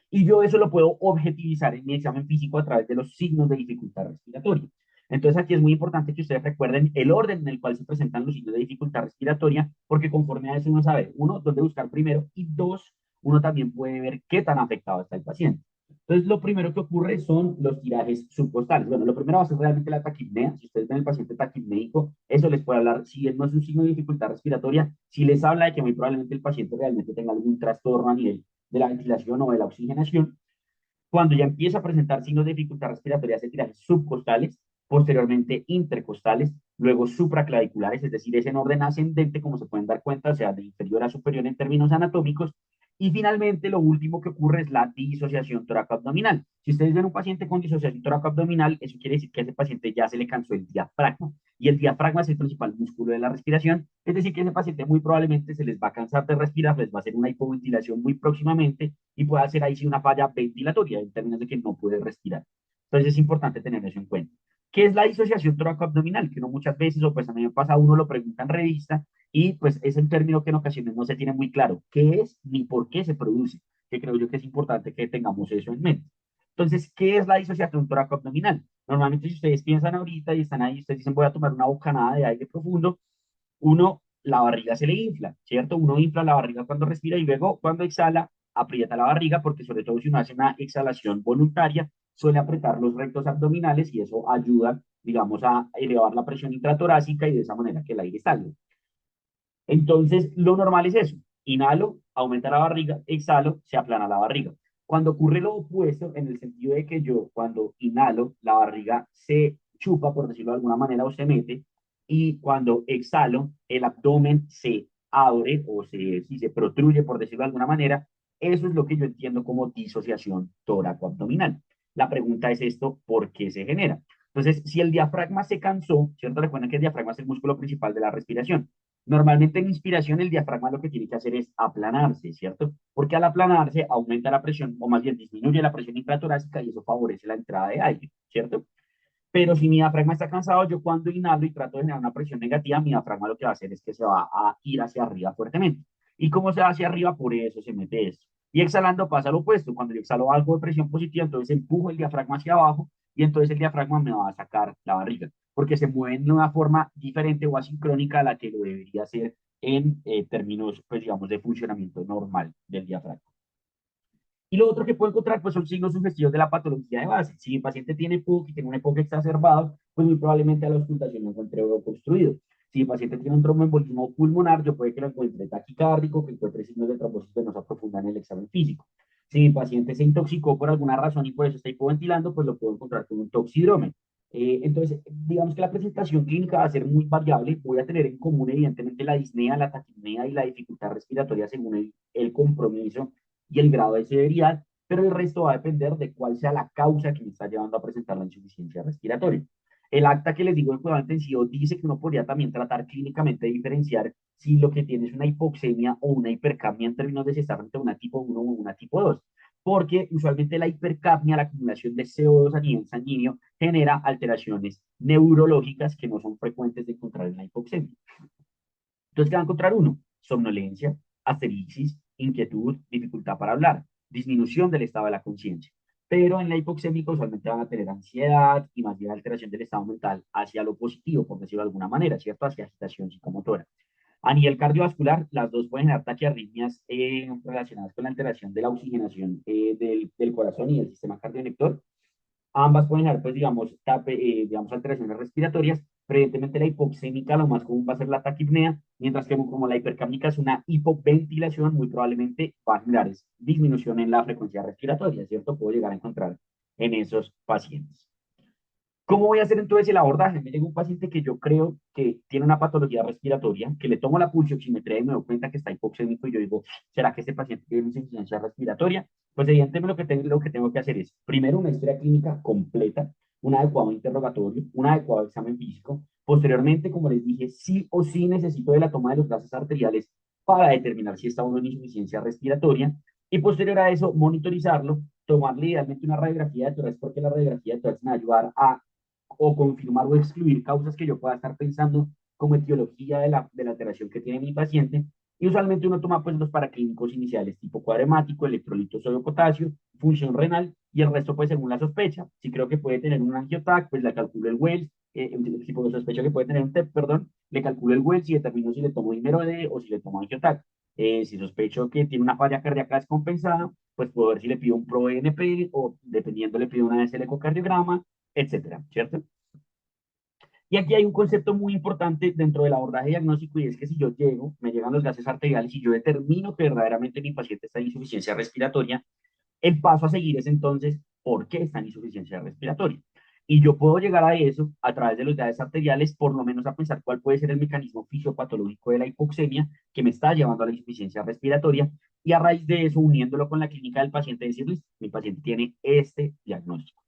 Y yo eso lo puedo objetivizar en mi examen físico a través de los signos de dificultad respiratoria. Entonces aquí es muy importante que ustedes recuerden el orden en el cual se presentan los signos de dificultad respiratoria, porque conforme a eso uno sabe, uno, dónde buscar primero y dos, uno también puede ver qué tan afectado está el paciente. Entonces lo primero que ocurre son los tirajes subcostales. Bueno, lo primero va a ser realmente la taquipnea. Si ustedes ven el paciente taquipnéico, eso les puede hablar, si no es un signo de dificultad respiratoria, si les habla de que muy probablemente el paciente realmente tenga algún trastorno a nivel de la ventilación o de la oxigenación. Cuando ya empieza a presentar signos de dificultad respiratoria, se tirajes subcostales, posteriormente intercostales, luego supraclaviculares, es decir, es en orden ascendente, como se pueden dar cuenta, o sea, de inferior a superior en términos anatómicos. Y finalmente, lo último que ocurre es la disociación toracoabdominal. Si ustedes ven un paciente con disociación toracoabdominal, eso quiere decir que a ese paciente ya se le cansó el diafragma. Y el diafragma es el principal músculo de la respiración. Es decir, que ese paciente muy probablemente se les va a cansar de respirar, les va a hacer una hipoventilación muy próximamente y puede hacer ahí sí una falla ventilatoria en términos de que no puede respirar. Entonces es importante tener eso en cuenta. ¿Qué es la disociación toracoabdominal? Que no muchas veces, o pues a mí me pasa, uno lo pregunta en revista y pues es un término que en ocasiones no se tiene muy claro qué es ni por qué se produce, que creo yo que es importante que tengamos eso en mente. Entonces, ¿qué es la disociación toracoabdominal? Normalmente si ustedes piensan ahorita y están ahí, ustedes dicen voy a tomar una bocanada de aire profundo, uno, la barriga se le infla, ¿cierto? Uno infla la barriga cuando respira y luego cuando exhala, aprieta la barriga porque sobre todo si uno hace una exhalación voluntaria, suele apretar los rectos abdominales y eso ayuda, digamos, a elevar la presión intratorácica y de esa manera que el aire salga. Entonces, lo normal es eso. Inhalo, aumenta la barriga, exhalo, se aplana la barriga. Cuando ocurre lo opuesto, en el sentido de que yo cuando inhalo, la barriga se chupa, por decirlo de alguna manera, o se mete, y cuando exhalo, el abdomen se abre o si se protruye, por decirlo de alguna manera, eso es lo que yo entiendo como disociación tóraco-abdominal. La pregunta es esto, ¿por qué se genera? Entonces, si el diafragma se cansó, ¿cierto? Recuerden que el diafragma es el músculo principal de la respiración. Normalmente en inspiración el diafragma lo que tiene que hacer es aplanarse, ¿cierto? Porque al aplanarse aumenta la presión, o más bien disminuye la presión intratorácica y eso favorece la entrada de aire, ¿cierto? Pero si mi diafragma está cansado, yo cuando inhalo y trato de generar una presión negativa, mi diafragma lo que va a hacer es que se va a ir hacia arriba fuertemente. ¿Y cómo se va hacia arriba? Por eso se mete eso. Y exhalando pasa lo opuesto. Cuando yo exhalo algo de presión positiva, entonces empujo el diafragma hacia abajo y entonces el diafragma me va a sacar la barriga, porque se mueve de una forma diferente o asincrónica a la que lo debería hacer en términos, pues digamos, de funcionamiento normal del diafragma. Y lo otro que puedo encontrar pues, son signos sugestivos de la patología de base. Si el paciente tiene PUC y tiene un EPOC exacerbado, pues muy probablemente a la auscultación lo encuentre obstruido. Si el paciente tiene un tromboembolismo pulmonar, yo puede que lo encuentre taquicárdico, que encuentre signos de trombosis venosa profunda en el examen físico. Si mi paciente se intoxicó por alguna razón y por eso está hipoventilando, pues lo puedo encontrar con un toxidrome. Entonces, digamos que la presentación clínica va a ser muy variable. Voy a tener en común, evidentemente, la disnea, la taquipnea y la dificultad respiratoria según el compromiso y el grado de severidad, pero el resto va a depender de cuál sea la causa que me está llevando a presentar la insuficiencia respiratoria. El acta que les digo de cuidado intensivo dice que uno podría también tratar clínicamente de diferenciar si lo que tiene es una hipoxemia o una hipercapnia en términos de si está frente a una tipo 1 o una tipo 2, porque usualmente la hipercapnia, la acumulación de CO2 a nivel sanguíneo, genera alteraciones neurológicas que no son frecuentes de encontrar en la hipoxemia. Entonces, ¿qué va a encontrar uno? Somnolencia, asterixis, inquietud, dificultad para hablar, disminución del estado de la conciencia. Pero en la hipoxémica usualmente van a tener ansiedad y más bien alteración del estado mental hacia lo positivo, por decirlo de alguna manera, ¿cierto? Hacia agitación psicomotora. A nivel cardiovascular, las dos pueden generar taquiarritmias relacionadas con la alteración de la oxigenación del corazón y del sistema cardiolector. Ambas pueden generar, pues, digamos, alteraciones respiratorias. Previamente la hipoxémica, lo más común va a ser la taquipnea, mientras que como la hipercápnica es una hipoventilación, muy probablemente va a generar disminución en la frecuencia respiratoria, ¿cierto? Puedo llegar a encontrar en esos pacientes. ¿Cómo voy a hacer entonces el abordaje? Me llega un paciente que yo creo que tiene una patología respiratoria, que le tomo la pulsioximetría y me doy cuenta que está hipoxémico y yo digo, ¿será que este paciente tiene insuficiencia respiratoria? Pues evidentemente lo que tengo que hacer es, primero, una historia clínica completa, un adecuado interrogatorio, un adecuado examen físico. Posteriormente, como les dije, sí o sí necesito de la toma de los gases arteriales para determinar si está uno en insuficiencia respiratoria. Y posterior a eso, monitorizarlo, tomarle idealmente una radiografía de tórax, porque la radiografía de tórax me va a ayudar a o confirmar o excluir causas que yo pueda estar pensando como etiología de la alteración que tiene mi paciente. Y usualmente uno toma pues los paraclínicos iniciales tipo cuadremático, electrolito sodio potasio, función renal y el resto pues según la sospecha. Si creo que puede tener un angiotac, pues le calculo el Wells, el tipo de sospecha que puede tener un TEP, perdón, le calculo el Wells y determino si le tomo Inmerode o si le tomo angiotac. Si sospecho que tiene una falla cardíaca descompensada, pues puedo ver si le pido un ProNP o dependiendo le pido una vez el ecocardiograma, etcétera, ¿cierto? Y aquí hay un concepto muy importante dentro del abordaje diagnóstico y es que si yo llego, me llegan los gases arteriales y yo determino que verdaderamente mi paciente está en insuficiencia respiratoria, el paso a seguir es entonces, ¿por qué está en insuficiencia respiratoria? Y yo puedo llegar a eso a través de los gases arteriales, por lo menos a pensar cuál puede ser el mecanismo fisiopatológico de la hipoxemia que me está llevando a la insuficiencia respiratoria y a raíz de eso, uniéndolo con la clínica del paciente, decirles, mi paciente tiene este diagnóstico.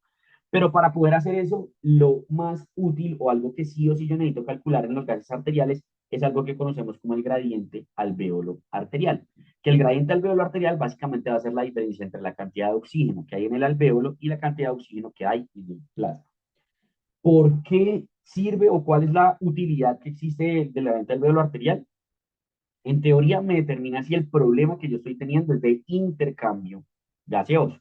Pero para poder hacer eso, lo más útil o algo que sí o sí yo necesito calcular en los gases arteriales es algo que conocemos como el gradiente alveolo arterial. Que el gradiente alveolo arterial básicamente va a ser la diferencia entre la cantidad de oxígeno que hay en el alveolo y la cantidad de oxígeno que hay en el plasma. ¿Por qué sirve o cuál es la utilidad que existe del gradiente alveolo arterial? En teoría me determina si el problema que yo estoy teniendo es de intercambio gaseoso.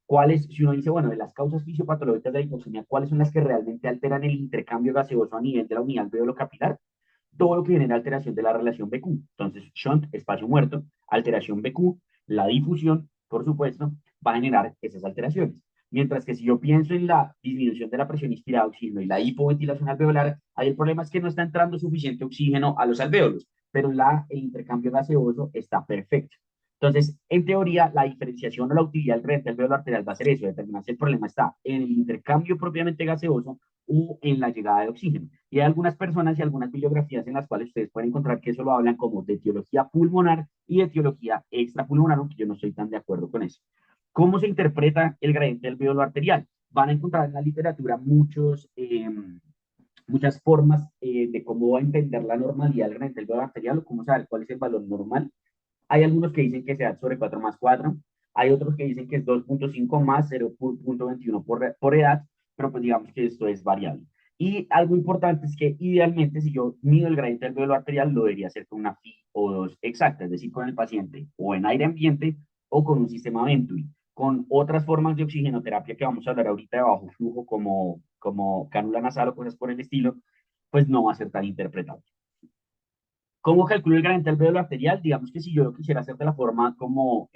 ¿Cuáles, si uno dice, bueno, de las causas fisiopatológicas de la hipoxemia, cuáles son las que realmente alteran el intercambio gaseoso a nivel de la unidad alveolo-capilar? Todo lo que genera alteración de la relación BQ. Entonces, shunt, espacio muerto, alteración BQ, la difusión, por supuesto, va a generar esas alteraciones. Mientras que si yo pienso en la disminución de la presión inspirada de oxígeno y la hipoventilación alveolar, ahí el problema es que no está entrando suficiente oxígeno a los alvéolos, pero el intercambio gaseoso está perfecto. Entonces, en teoría, la diferenciación o la utilidad del gradiente alveolo arterial va a ser eso, determinar si el problema está en el intercambio propiamente gaseoso o en la llegada de oxígeno. Y hay algunas personas y algunas bibliografías en las cuales ustedes pueden encontrar que eso lo hablan como de etiología pulmonar y de etiología extrapulmonar, aunque yo no estoy tan de acuerdo con eso. ¿Cómo se interpreta el gradiente alveolo arterial? Van a encontrar en la literatura muchas formas de cómo entender la normalidad del gradiente alveolo arterial o cómo saber cuál es el valor normal. Hay algunos que dicen que sea sobre 4 más 4, hay otros que dicen que es 2.5 más 0.21 por edad, pero pues digamos que esto es variable. Y algo importante es que idealmente si yo mido el gradiente del duelo arterial lo debería hacer con una FiO2 exacta, es decir, con el paciente o en aire ambiente o con un sistema Venturi. Con otras formas de oxigenoterapia que vamos a hablar ahorita de bajo flujo como cánula nasal o cosas por el estilo, pues no va a ser tan interpretable. ¿Cómo calculo el gradiente alveolo arterial? Digamos que si yo lo quisiera hacer de la forma como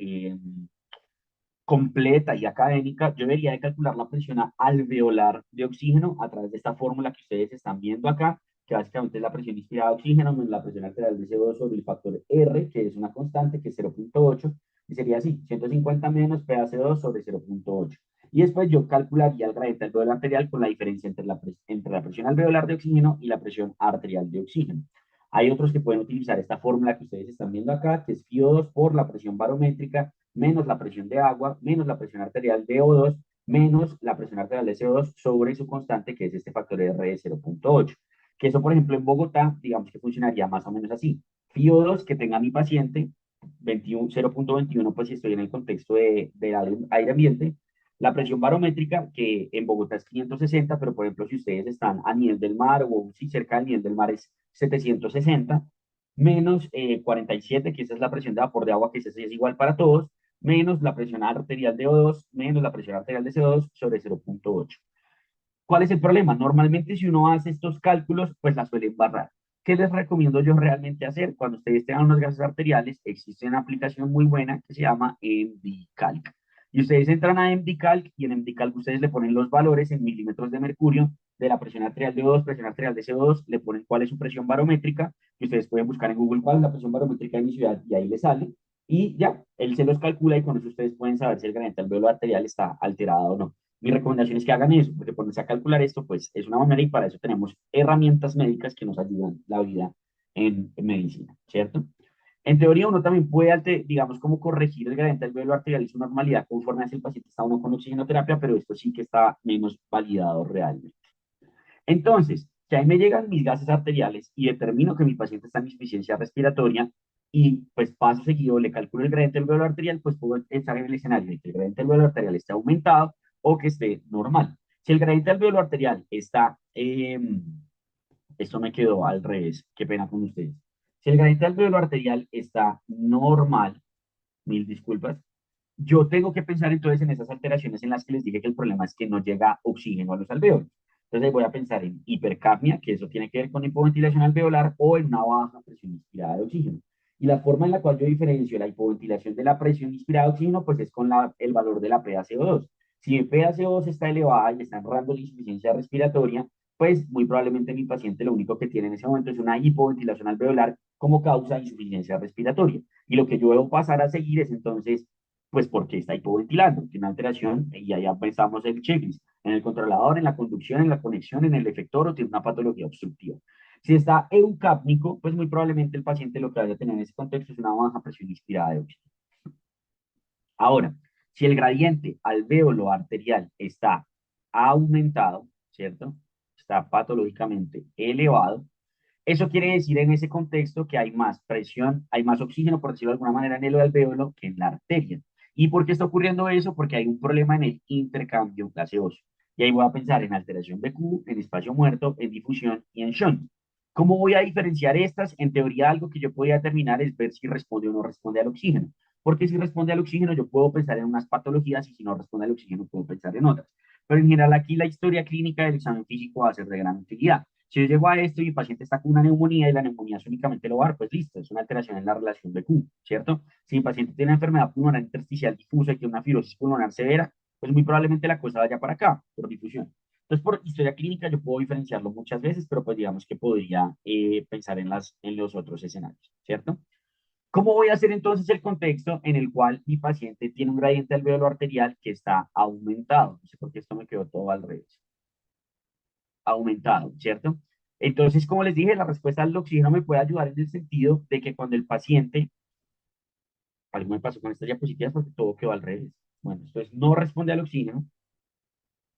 completa y académica, yo debería de calcular la presión alveolar de oxígeno a través de esta fórmula que ustedes están viendo acá, que básicamente es la presión inspirada de oxígeno menos la presión arterial de CO2 sobre el factor R, que es una constante, que es 0.8, y sería así, 150 menos PaC2 sobre 0.8. Y después yo calcularía el gradiente alveolar arterial con la diferencia entre la presión alveolar de oxígeno y la presión arterial de oxígeno. Hay otros que pueden utilizar esta fórmula que ustedes están viendo acá, que es FiO2 por la presión barométrica menos la presión de agua, menos la presión arterial de O2, menos la presión arterial de CO2 sobre su constante, que es este factor R de 0.8. Que eso, por ejemplo, en Bogotá, digamos que funcionaría más o menos así. FiO2 que tenga mi paciente, 0.21, pues si estoy en el contexto de aire ambiente. La presión barométrica, que en Bogotá es 560, pero por ejemplo, si ustedes están a nivel del mar o si cerca del nivel del mar es 760, menos 47, que esa es la presión de vapor de agua, que esa sí es igual para todos, menos la presión arterial de O2, menos la presión arterial de CO2 sobre 0,8. ¿Cuál es el problema? Normalmente si uno hace estos cálculos, pues la suelen barrar. ¿Qué les recomiendo yo realmente hacer? Cuando ustedes tengan unos gases arteriales, existe una aplicación muy buena que se llama MDCalc. Y ustedes entran a MDCalc y en MDCalc ustedes le ponen los valores en milímetros de mercurio de la presión arterial de O2, presión arterial de CO2, le ponen cuál es su presión barométrica, que ustedes pueden buscar en Google cuál es la presión barométrica de mi ciudad y ahí le sale. Y ya, él se los calcula y con eso ustedes pueden saber si el gradiente alveolo arterial está alterado o no. Mi recomendación es que hagan eso, porque ponerse a calcular esto, pues es una manera y para eso tenemos herramientas médicas que nos ayudan la vida en medicina, ¿cierto? En teoría, uno también puede, digamos, como corregir el gradiente alveolo arterial y su normalidad conforme hace el paciente está uno con oxigenoterapia, pero esto sí que está menos validado realmente. Entonces, si ahí me llegan mis gases arteriales y determino que mi paciente está en insuficiencia respiratoria y pues paso seguido le calculo el gradiente alveolo arterial, pues puedo estar en el escenario de que el gradiente alveolo arterial esté aumentado o que esté normal. Si el gradiente alveolo arterial está, esto me quedó al revés, qué pena con ustedes. Si el gradiente alveolo arterial está normal, mil disculpas, yo tengo que pensar entonces en esas alteraciones en las que les dije que el problema es que no llega oxígeno a los alveolos. Entonces ahí voy a pensar en hipercapnia, que eso tiene que ver con hipoventilación alveolar, o en una baja presión inspirada de oxígeno. Y la forma en la cual yo diferencio la hipoventilación de la presión inspirada de oxígeno, pues es con el valor de la PaCO2. Si mi PaCO2 está elevada y está en rango de insuficiencia respiratoria, pues muy probablemente mi paciente lo único que tiene en ese momento es una hipoventilación alveolar como causa de insuficiencia respiratoria. Y lo que yo debo pasar a seguir es entonces pues porque está hipoventilando, tiene una alteración y allá pensamos el checklist, en el controlador, en la conducción, en la conexión, en el efector o tiene una patología obstructiva. Si está eucápnico, pues muy probablemente el paciente lo que vaya a tener en ese contexto es una baja presión inspirada de oxígeno. Ahora, si el gradiente alvéolo arterial está aumentado, ¿cierto? Está patológicamente elevado, eso quiere decir en ese contexto que hay más presión, hay más oxígeno, por decirlo de alguna manera, en el alvéolo que en la arteria. ¿Y por qué está ocurriendo eso? Porque hay un problema en el intercambio gaseoso. Y ahí voy a pensar en alteración de Q, en espacio muerto, en difusión y en shunt. ¿Cómo voy a diferenciar estas? En teoría, algo que yo podría determinar es ver si responde o no responde al oxígeno. Porque si responde al oxígeno, yo puedo pensar en unas patologías y si no responde al oxígeno, puedo pensar en otras. Pero en general, aquí la historia clínica del examen físico va a ser de gran utilidad. Si yo llego a esto y mi paciente está con una neumonía y la neumonía es únicamente lobar, pues listo, es una alteración en la relación de Q, ¿cierto? Si mi paciente tiene una enfermedad pulmonar intersticial difusa y tiene una fibrosis pulmonar severa, pues muy probablemente la cosa vaya para acá, por difusión. Entonces, por historia clínica yo puedo diferenciarlo muchas veces, pero pues digamos que podría pensar en los otros escenarios, ¿cierto? ¿Cómo voy a hacer entonces el contexto en el cual mi paciente tiene un gradiente alveolo arterial que está aumentado? No sé por qué esto me quedó todo al revés. Aumentado, ¿cierto? Entonces, como les dije, la respuesta al oxígeno me puede ayudar en el sentido de que cuando el paciente, algo me pasó con estas diapositivas porque todo quedó al revés. Bueno, entonces no responde al oxígeno,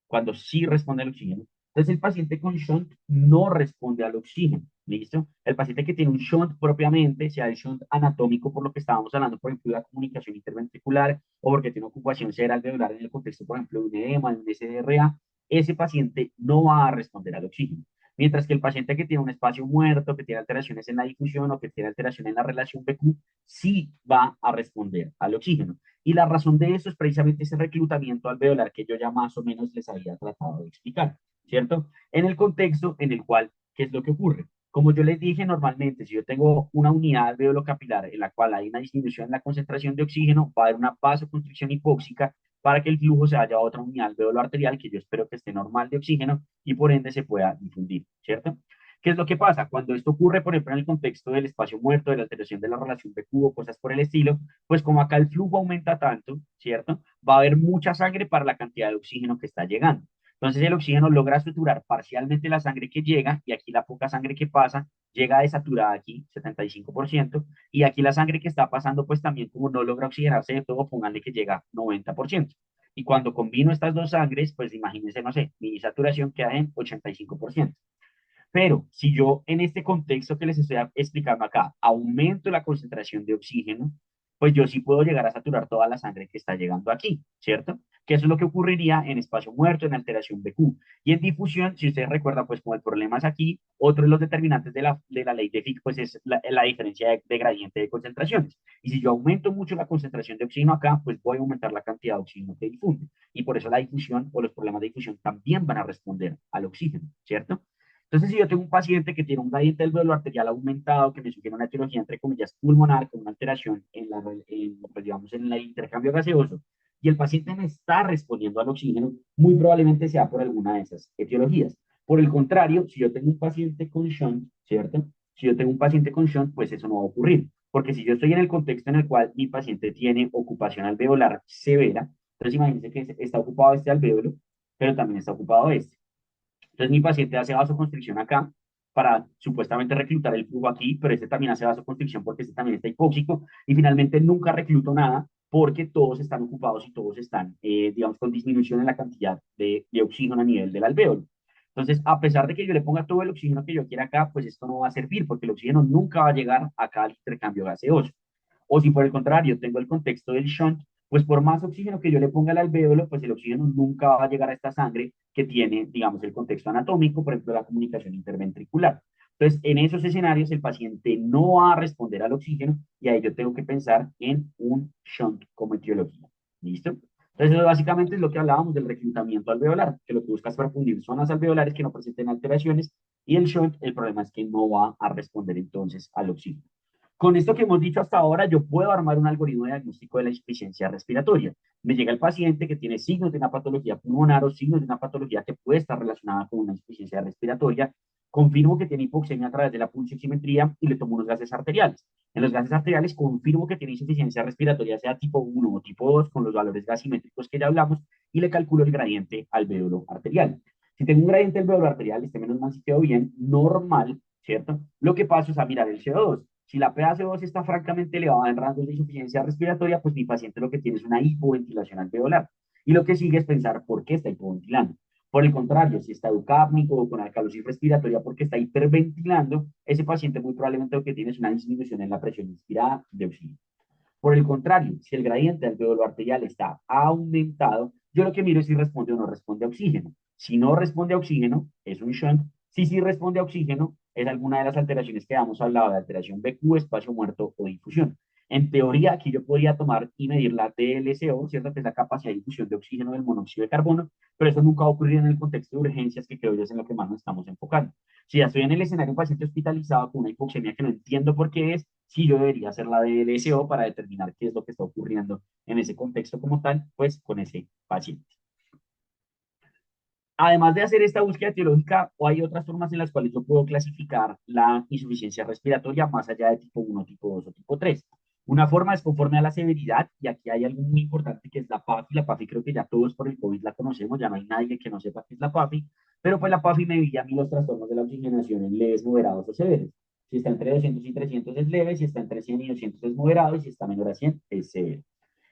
cuando sí responde al oxígeno. Entonces el paciente con shunt no responde al oxígeno, ¿listo? El paciente que tiene un shunt propiamente, sea el shunt anatómico por lo que estábamos hablando, por ejemplo, de la comunicación interventricular, o porque tiene ocupación cerebral alveolar en el contexto, por ejemplo, de un edema, de un SDRA, ese paciente no va a responder al oxígeno. Mientras que el paciente que tiene un espacio muerto, que tiene alteraciones en la difusión o que tiene alteración en la relación BQ, sí va a responder al oxígeno. Y la razón de eso es precisamente ese reclutamiento alveolar que yo ya más o menos les había tratado de explicar, ¿cierto? En el contexto en el cual, ¿qué es lo que ocurre? Como yo les dije, normalmente, si yo tengo una unidad alveolo-capilar en la cual hay una disminución en la concentración de oxígeno, va a haber una vasoconstricción hipóxica para que el flujo se vaya a otra unidad alveolo-arterial que yo espero que esté normal de oxígeno y por ende se pueda difundir, ¿cierto? ¿Qué es lo que pasa? Cuando esto ocurre, por ejemplo, en el contexto del espacio muerto, de la alteración de la relación de cubo, cosas por el estilo, pues como acá el flujo aumenta tanto, ¿cierto? Va a haber mucha sangre para la cantidad de oxígeno que está llegando. Entonces el oxígeno logra suturar parcialmente la sangre que llega y aquí la poca sangre que pasa llega desaturada aquí, 75%, y aquí la sangre que está pasando pues también como no logra oxigenarse de todo, pónganle que llega 90%. Y cuando combino estas dos sangres, pues imagínense, no sé, mi saturación queda en 85%. Pero si yo en este contexto que les estoy explicando acá aumento la concentración de oxígeno, pues yo sí puedo llegar a saturar toda la sangre que está llegando aquí, ¿cierto? Que eso es lo que ocurriría en espacio muerto, en alteración BQ. Y en difusión, si ustedes recuerdan, pues como el problema es aquí, otro de los determinantes de la ley de Fick, pues es la diferencia de gradiente de concentraciones. Y si yo aumento mucho la concentración de oxígeno acá, pues voy a aumentar la cantidad de oxígeno que difunde. Y por eso la difusión o los problemas de difusión también van a responder al oxígeno, ¿cierto? Entonces, si yo tengo un paciente que tiene un gradiente del vello arterial aumentado, que me sugiere una etiología, entre comillas, pulmonar, con una alteración pues, digamos, en el intercambio gaseoso, y el paciente me está respondiendo al oxígeno, muy probablemente sea por alguna de esas etiologías. Por el contrario, si yo tengo un paciente con shunt, ¿cierto? Si yo tengo un paciente con shunt, pues eso no va a ocurrir. Porque si yo estoy en el contexto en el cual mi paciente tiene ocupación alveolar severa, entonces imagínense que está ocupado este alvéolo, pero también está ocupado este. Entonces mi paciente hace vasoconstricción acá para supuestamente reclutar el flujo aquí, pero este también hace vasoconstricción porque este también está hipóxico y finalmente nunca recluto nada porque todos están ocupados y todos están, digamos, con disminución en la cantidad de oxígeno a nivel del alvéolo. Entonces, a pesar de que yo le ponga todo el oxígeno que yo quiera acá, pues esto no va a servir porque el oxígeno nunca va a llegar acá al intercambio gaseoso. O si por el contrario tengo el contexto del shunt, pues por más oxígeno que yo le ponga al alvéolo, pues el oxígeno nunca va a llegar a esta sangre que tiene, digamos, el contexto anatómico, por ejemplo, la comunicación interventricular. Entonces, en esos escenarios, el paciente no va a responder al oxígeno y ahí yo tengo que pensar en un shunt como etiología. ¿Listo? Entonces, eso básicamente es lo que hablábamos del reclutamiento alveolar, que lo que busca es profundir zonas alveolares que no presenten alteraciones y el shunt, el problema es que no va a responder entonces al oxígeno. Con esto que hemos dicho hasta ahora, yo puedo armar un algoritmo de diagnóstico de la insuficiencia respiratoria. Me llega el paciente que tiene signos de una patología pulmonar o signos de una patología que puede estar relacionada con una insuficiencia respiratoria. Confirmo que tiene hipoxemia a través de la pulsioximetría y le tomo unos gases arteriales. En los gases arteriales confirmo que tiene insuficiencia respiratoria, sea tipo 1 o tipo 2, con los valores gasimétricos que ya hablamos, y le calculo el gradiente alvéolo arterial. Si tengo un gradiente alvéolo arterial, este menos mal si quedó bien, normal, ¿cierto? Lo que pasa es a mirar el CO2. Si la PaCO2 está francamente elevada en rangos de insuficiencia respiratoria, pues mi paciente lo que tiene es una hipoventilación alveolar. Y lo que sigue es pensar por qué está hipoventilando. Por el contrario, si está eucápnico o con alcalosis respiratoria porque está hiperventilando, ese paciente muy probablemente lo que tiene es una disminución en la presión inspirada de oxígeno. Por el contrario, si el gradiente alveolo arterial está aumentado, yo lo que miro es si responde o no responde a oxígeno. Si no responde a oxígeno, es un shunt. Si sí responde a oxígeno, es alguna de las alteraciones que hemos hablado, de alteración BQ, espacio muerto o difusión. En teoría, aquí yo podría tomar y medir la DLCO, ¿cierto? Que es la capacidad de difusión de oxígeno del monóxido de carbono, pero eso nunca va a ocurrir en el contexto de urgencias, que creo yo es en lo que más nos estamos enfocando. Si ya estoy en el escenario de un paciente hospitalizado con una hipoxemia que no entiendo por qué es, sí yo debería hacer la DLSO para determinar qué es lo que está ocurriendo en ese contexto como tal, pues con ese paciente. Además de hacer esta búsqueda etiológica, o hay otras formas en las cuales yo puedo clasificar la insuficiencia respiratoria más allá de tipo 1, tipo 2 o tipo 3. Una forma es conforme a la severidad, y aquí hay algo muy importante que es la PAFI. La PAFI creo que ya todos por el COVID la conocemos, ya no hay nadie que no sepa qué es la PAFI, pero pues la PAFI me divide a mí los trastornos de la oxigenación en leves, moderados o severos. Si está entre 200 y 300 es leve, si está entre 100 y 200 es moderado, y si está menor a 100 es severo.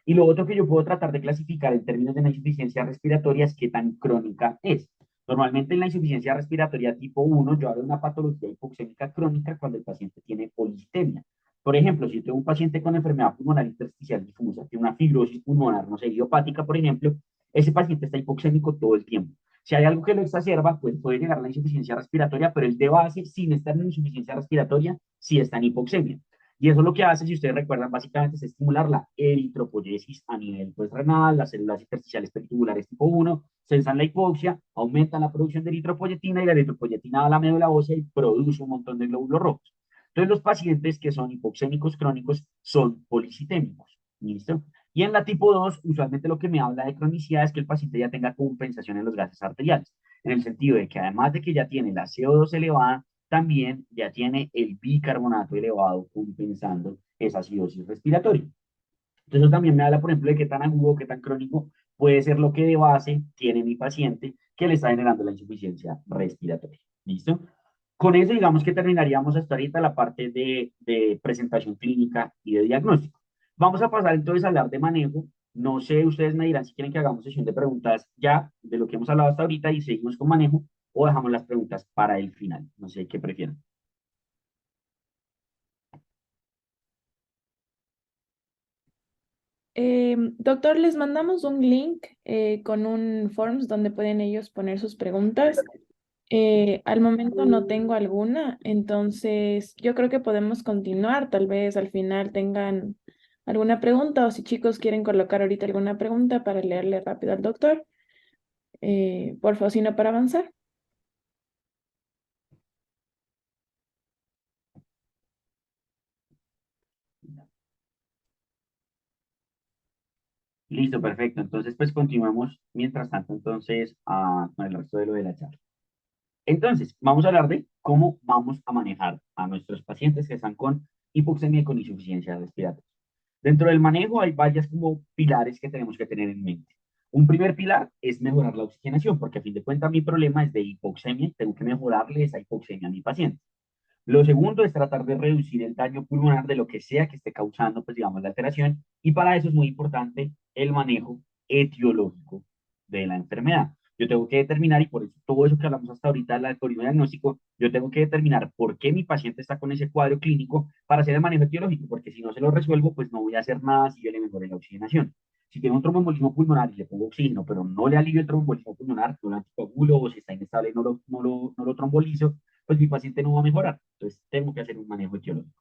Y lo otro que yo puedo tratar de clasificar en términos de la insuficiencia respiratoria es qué tan crónica es. Normalmente en la insuficiencia respiratoria tipo 1, yo hablo de una patología hipoxémica crónica cuando el paciente tiene politemia. Por ejemplo, si yo tengo un paciente con enfermedad pulmonar intersticial difusa, tiene una fibrosis pulmonar, no sé, idiopática, por ejemplo, ese paciente está hipoxémico todo el tiempo. Si hay algo que lo exacerba, pues puede llegar a la insuficiencia respiratoria, pero el de base, sin estar en insuficiencia respiratoria, sí está en hipoxemia. Y eso lo que hace, si ustedes recuerdan, básicamente es estimular la eritropoyesis a nivel pues, renal, las células intersticiales peritubulares tipo 1, cesan la hipoxia, aumentan la producción de eritropoyetina y la eritropoyetina va a la médula ósea y produce un montón de glóbulos rojos. Entonces, los pacientes que son hipoxémicos crónicos son policitémicos. ¿Listo? Y en la tipo 2, usualmente lo que me habla de cronicidad es que el paciente ya tenga compensación en los gases arteriales, en el sentido de que además de que ya tiene la CO2 elevada, también ya tiene el bicarbonato elevado compensando esa acidosis respiratoria. Entonces también me habla, por ejemplo, de qué tan agudo, qué tan crónico puede ser lo que de base tiene mi paciente que le está generando la insuficiencia respiratoria. ¿Listo? Con eso, digamos que terminaríamos hasta ahorita la parte de presentación clínica y de diagnóstico. Vamos a pasar entonces a hablar de manejo. No sé, ustedes me dirán si quieren que hagamos sesión de preguntas ya de lo que hemos hablado hasta ahorita y seguimos con manejo o dejamos las preguntas para el final. No sé qué prefieren. Doctor, les mandamos un link con un forms donde pueden ellos poner sus preguntas. Al momento no tengo alguna, entonces yo creo que podemos continuar. Tal vez al final tengan alguna pregunta o si chicos quieren colocar ahorita alguna pregunta para leerle rápido al doctor, por favor, si no para avanzar. Listo, perfecto. Entonces, pues continuamos mientras tanto, entonces, con el resto de lo de la charla. Entonces, vamos a hablar de cómo vamos a manejar a nuestros pacientes que están con hipoxemia y con insuficiencia respiratoria. Dentro del manejo hay varias como pilares que tenemos que tener en mente. Un primer pilar es mejorar la oxigenación, porque a fin de cuentas mi problema es de hipoxemia, tengo que mejorarle esa hipoxemia a mi paciente. Lo segundo es tratar de reducir el daño pulmonar de lo que sea que esté causando, pues digamos, la alteración, y para eso es muy importante el manejo etiológico de la enfermedad. Yo tengo que determinar, y por eso todo eso que hablamos hasta ahorita del algoritmo diagnóstico, yo tengo que determinar por qué mi paciente está con ese cuadro clínico para hacer el manejo etiológico, porque si no se lo resuelvo, pues no voy a hacer nada si yo le mejore la oxigenación. Si tiene un tromboembolismo pulmonar y le pongo oxígeno, pero no le alivio el tromboembolismo pulmonar, no lo anticoagulo, o si está inestable no lo trombolizo, pues mi paciente no va a mejorar. Entonces, tengo que hacer un manejo etiológico.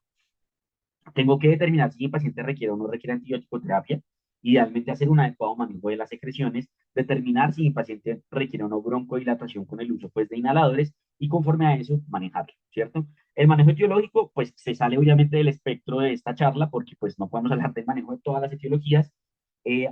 Tengo que determinar si mi paciente requiere o no requiere antibiótico terapia, idealmente hacer un adecuado manejo de las secreciones, determinar si mi paciente requiere o no broncodilatación con el uso pues, de inhaladores y conforme a eso manejarlo, ¿cierto? El manejo etiológico pues se sale obviamente del espectro de esta charla porque pues no podemos hablar del manejo de todas las etiologías.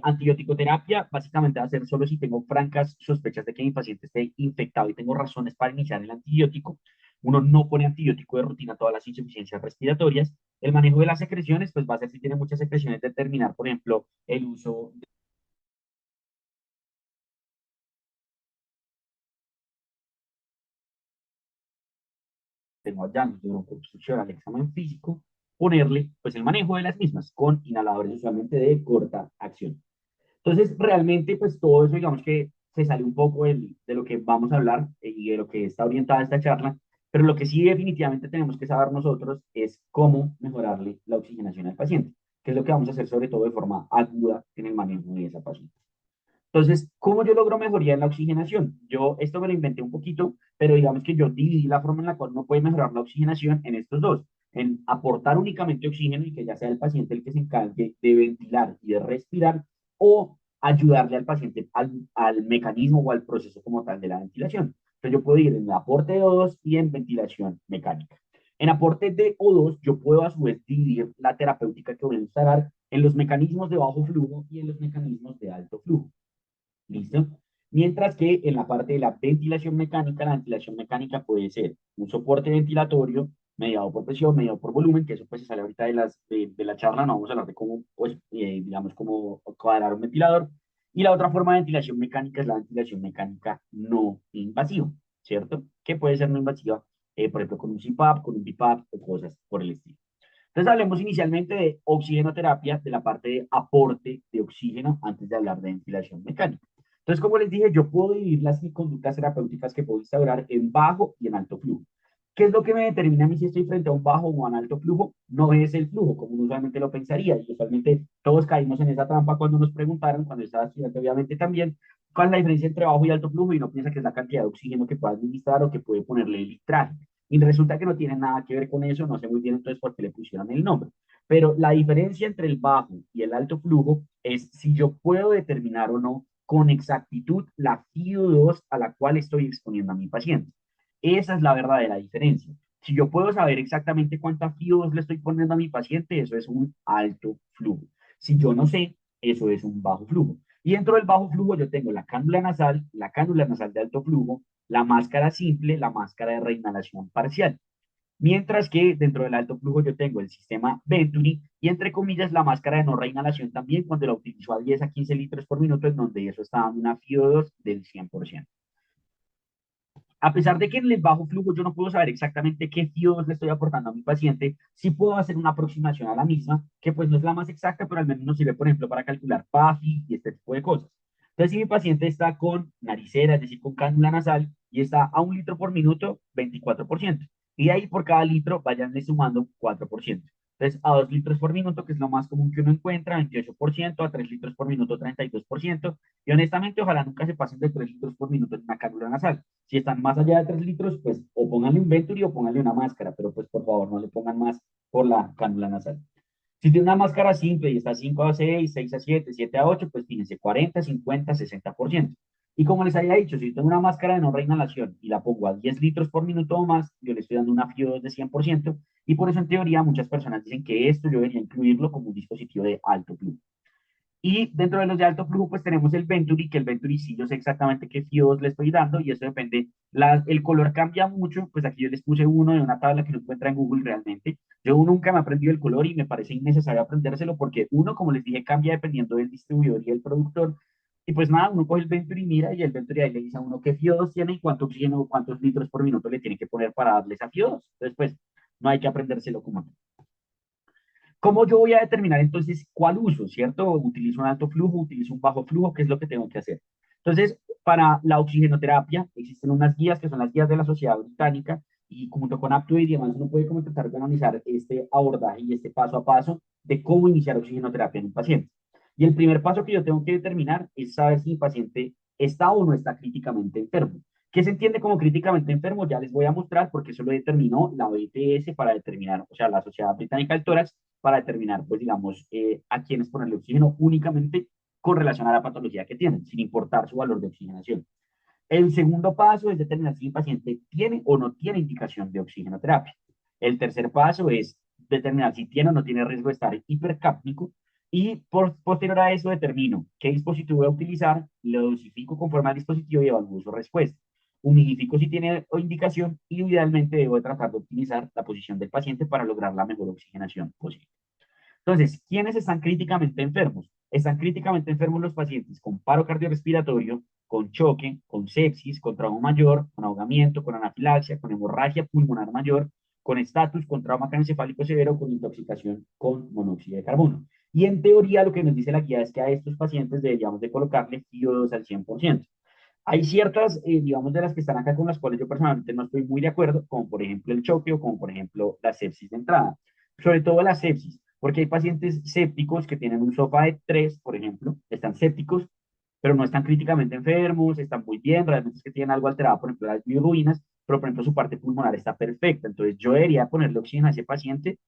Antibiótico terapia básicamente va a ser solo si tengo francas sospechas de que mi paciente esté infectado y tengo razones para iniciar el antibiótico. Uno no pone antibiótico de rutina a todas las insuficiencias respiratorias. El manejo de las secreciones, pues va a ser si tiene muchas secreciones, determinar, por ejemplo, el uso de hallazgos de broncoobstrucción al examen físico, ponerle pues el manejo de las mismas con inhaladores usualmente de corta acción. Entonces, realmente, pues todo eso, digamos que se sale un poco de lo que vamos a hablar y de lo que está orientada esta charla, pero lo que sí definitivamente tenemos que saber nosotros es cómo mejorarle la oxigenación al paciente, que es lo que vamos a hacer sobre todo de forma aguda en el manejo de esa paciente. Entonces, ¿cómo yo logro mejoría en la oxigenación? Yo esto me lo inventé un poquito, pero digamos que yo dividí la forma en la cual uno puede mejorar la oxigenación en estos dos, en aportar únicamente oxígeno y que ya sea el paciente el que se encargue de ventilar y de respirar, o ayudarle al paciente al mecanismo o al proceso como tal de la ventilación. Entonces yo puedo ir en el aporte de O2 y en ventilación mecánica. En aporte de O2, yo puedo a su vez dividir la terapéutica que voy a instalar en los mecanismos de bajo flujo y en los mecanismos de alto flujo. ¿Listo? Mientras que en la parte de la ventilación mecánica puede ser un soporte ventilatorio mediado por presión, mediado por volumen, que eso pues se sale ahorita de la charla, no vamos a hablar de cómo, pues, digamos, cómo cuadrar un ventilador. Y la otra forma de ventilación mecánica es la ventilación mecánica no invasiva, ¿cierto? Que puede ser no invasiva, por ejemplo, con un CPAP, con un BiPAP o cosas por el estilo. Entonces hablemos inicialmente de oxigenoterapia, de la parte de aporte de oxígeno, antes de hablar de ventilación mecánica. Entonces, como les dije, yo puedo dividir las conductas terapéuticas que puedo instaurar en bajo y en alto flujo. ¿Qué es lo que me determina a mí si estoy frente a un bajo o a un alto flujo? No es el flujo, como uno usualmente lo pensaría. Y usualmente todos caímos en esa trampa cuando nos preguntaron, cuando estaba estudiando obviamente también, cuál es la diferencia entre bajo y alto flujo y uno piensa que es la cantidad de oxígeno que puede administrar o que puede ponerle el litraje. Y resulta que no tiene nada que ver con eso, no sé muy bien entonces por qué le pusieron el nombre. Pero la diferencia entre el bajo y el alto flujo es si yo puedo determinar o no con exactitud la FIO2 a la cual estoy exponiendo a mi paciente. Esa es la verdadera diferencia. Si yo puedo saber exactamente cuánta FIO2 le estoy poniendo a mi paciente, eso es un alto flujo. Si yo no sé, eso es un bajo flujo. Y dentro del bajo flujo yo tengo la cánula nasal de alto flujo, la máscara simple, la máscara de reinhalación parcial. Mientras que dentro del alto flujo yo tengo el sistema Venturi y entre comillas la máscara de no reinhalación también cuando la utilizo a 10 a 15 litros por minuto en donde eso está dando una FIO2 del 100%. A pesar de que en el bajo flujo yo no puedo saber exactamente qué FIO2 le estoy aportando a mi paciente, sí puedo hacer una aproximación a la misma, que pues no es la más exacta, pero al menos nos sirve, por ejemplo, para calcular PAFI y este tipo de cosas. Entonces, si mi paciente está con naricera, es decir, con cánula nasal, y está a 1 litro por minuto, 24%. Y de ahí por cada litro vayanle sumando 4%. Entonces, a 2 litros por minuto, que es lo más común que uno encuentra, 28%, a 3 litros por minuto, 32%, y honestamente, ojalá nunca se pasen de 3 litros por minuto en una cánula nasal. Si están más allá de 3 litros, pues o pónganle un Venturi o pónganle una máscara, pero pues por favor no le pongan más por la cánula nasal. Si tiene una máscara simple y está 5 a 6, 6 a 7, 7 a 8, pues fíjense, 40, 50, 60%. Y como les había dicho, si tengo una máscara de no reinhalación y la pongo a 10 litros por minuto o más, yo le estoy dando una FIO2 de 100%, y por eso en teoría muchas personas dicen que esto yo debería incluirlo como un dispositivo de alto flujo. Y dentro de los de alto flujo, pues tenemos el Venturi, que el Venturi sí yo sé exactamente qué FIOs le estoy dando, y eso depende, el color cambia mucho, pues aquí yo les puse uno de una tabla que no encuentra en Google realmente. Yo nunca me he aprendido el color y me parece innecesario aprendérselo porque uno, como les dije, cambia dependiendo del distribuidor y del productor. Y pues nada, uno coge el Venturi y mira, y el Venturi ahí le dice a uno qué FIOs tiene y cuánto oxígeno, cuántos litros por minuto le tiene que poner para darle esa FIOs. Entonces, pues, no hay que aprendérselo como tal. ¿Cómo yo voy a determinar entonces cuál uso, cierto? ¿Utilizo un alto flujo, utilizo un bajo flujo? ¿Qué es lo que tengo que hacer? Entonces, para la oxigenoterapia existen unas guías que son las guías de la Sociedad Británica y junto con Apto y demás uno puede como tratar de analizar este abordaje y este paso a paso de cómo iniciar oxigenoterapia en un paciente. Y el primer paso que yo tengo que determinar es saber si mi paciente está o no está críticamente enfermo. ¿Qué se entiende como críticamente enfermo? Ya les voy a mostrar porque eso lo determinó la OITS para determinar, o sea, la Sociedad Británica del Tórax, para determinar, pues, digamos, a quiénes ponerle oxígeno únicamente con relación a la patología que tienen, sin importar su valor de oxigenación. El segundo paso es determinar si el paciente tiene o no tiene indicación de oxigenoterapia. El tercer paso es determinar si tiene o no tiene riesgo de estar hipercápnico. Y posterior a eso determino qué dispositivo voy a utilizar, lo dosifico conforme al dispositivo y evalúo su respuesta. Humidifico si tiene indicación y idealmente debo tratar de optimizar la posición del paciente para lograr la mejor oxigenación posible. Entonces, ¿quiénes están críticamente enfermos? Están críticamente enfermos los pacientes con paro cardiorrespiratorio, con choque, con sepsis, con trauma mayor, con ahogamiento, con anafilaxia, con hemorragia pulmonar mayor, con estatus, con trauma craneoencefálico severo, con intoxicación con monóxido de carbono. Y en teoría lo que nos dice la guía es que a estos pacientes deberíamos de colocarle FIO2 al 100%. Hay ciertas, digamos, de las que están acá con las cuales yo personalmente no estoy muy de acuerdo, como por ejemplo el choque o como por ejemplo la sepsis de entrada. Sobre todo la sepsis, porque hay pacientes sépticos que tienen un SOFA de 3, por ejemplo, están sépticos, pero no están críticamente enfermos, están muy bien, realmente es que tienen algo alterado, por ejemplo, las bilirrubinas, pero por ejemplo su parte pulmonar está perfecta. Entonces yo debería ponerle oxígeno a ese paciente,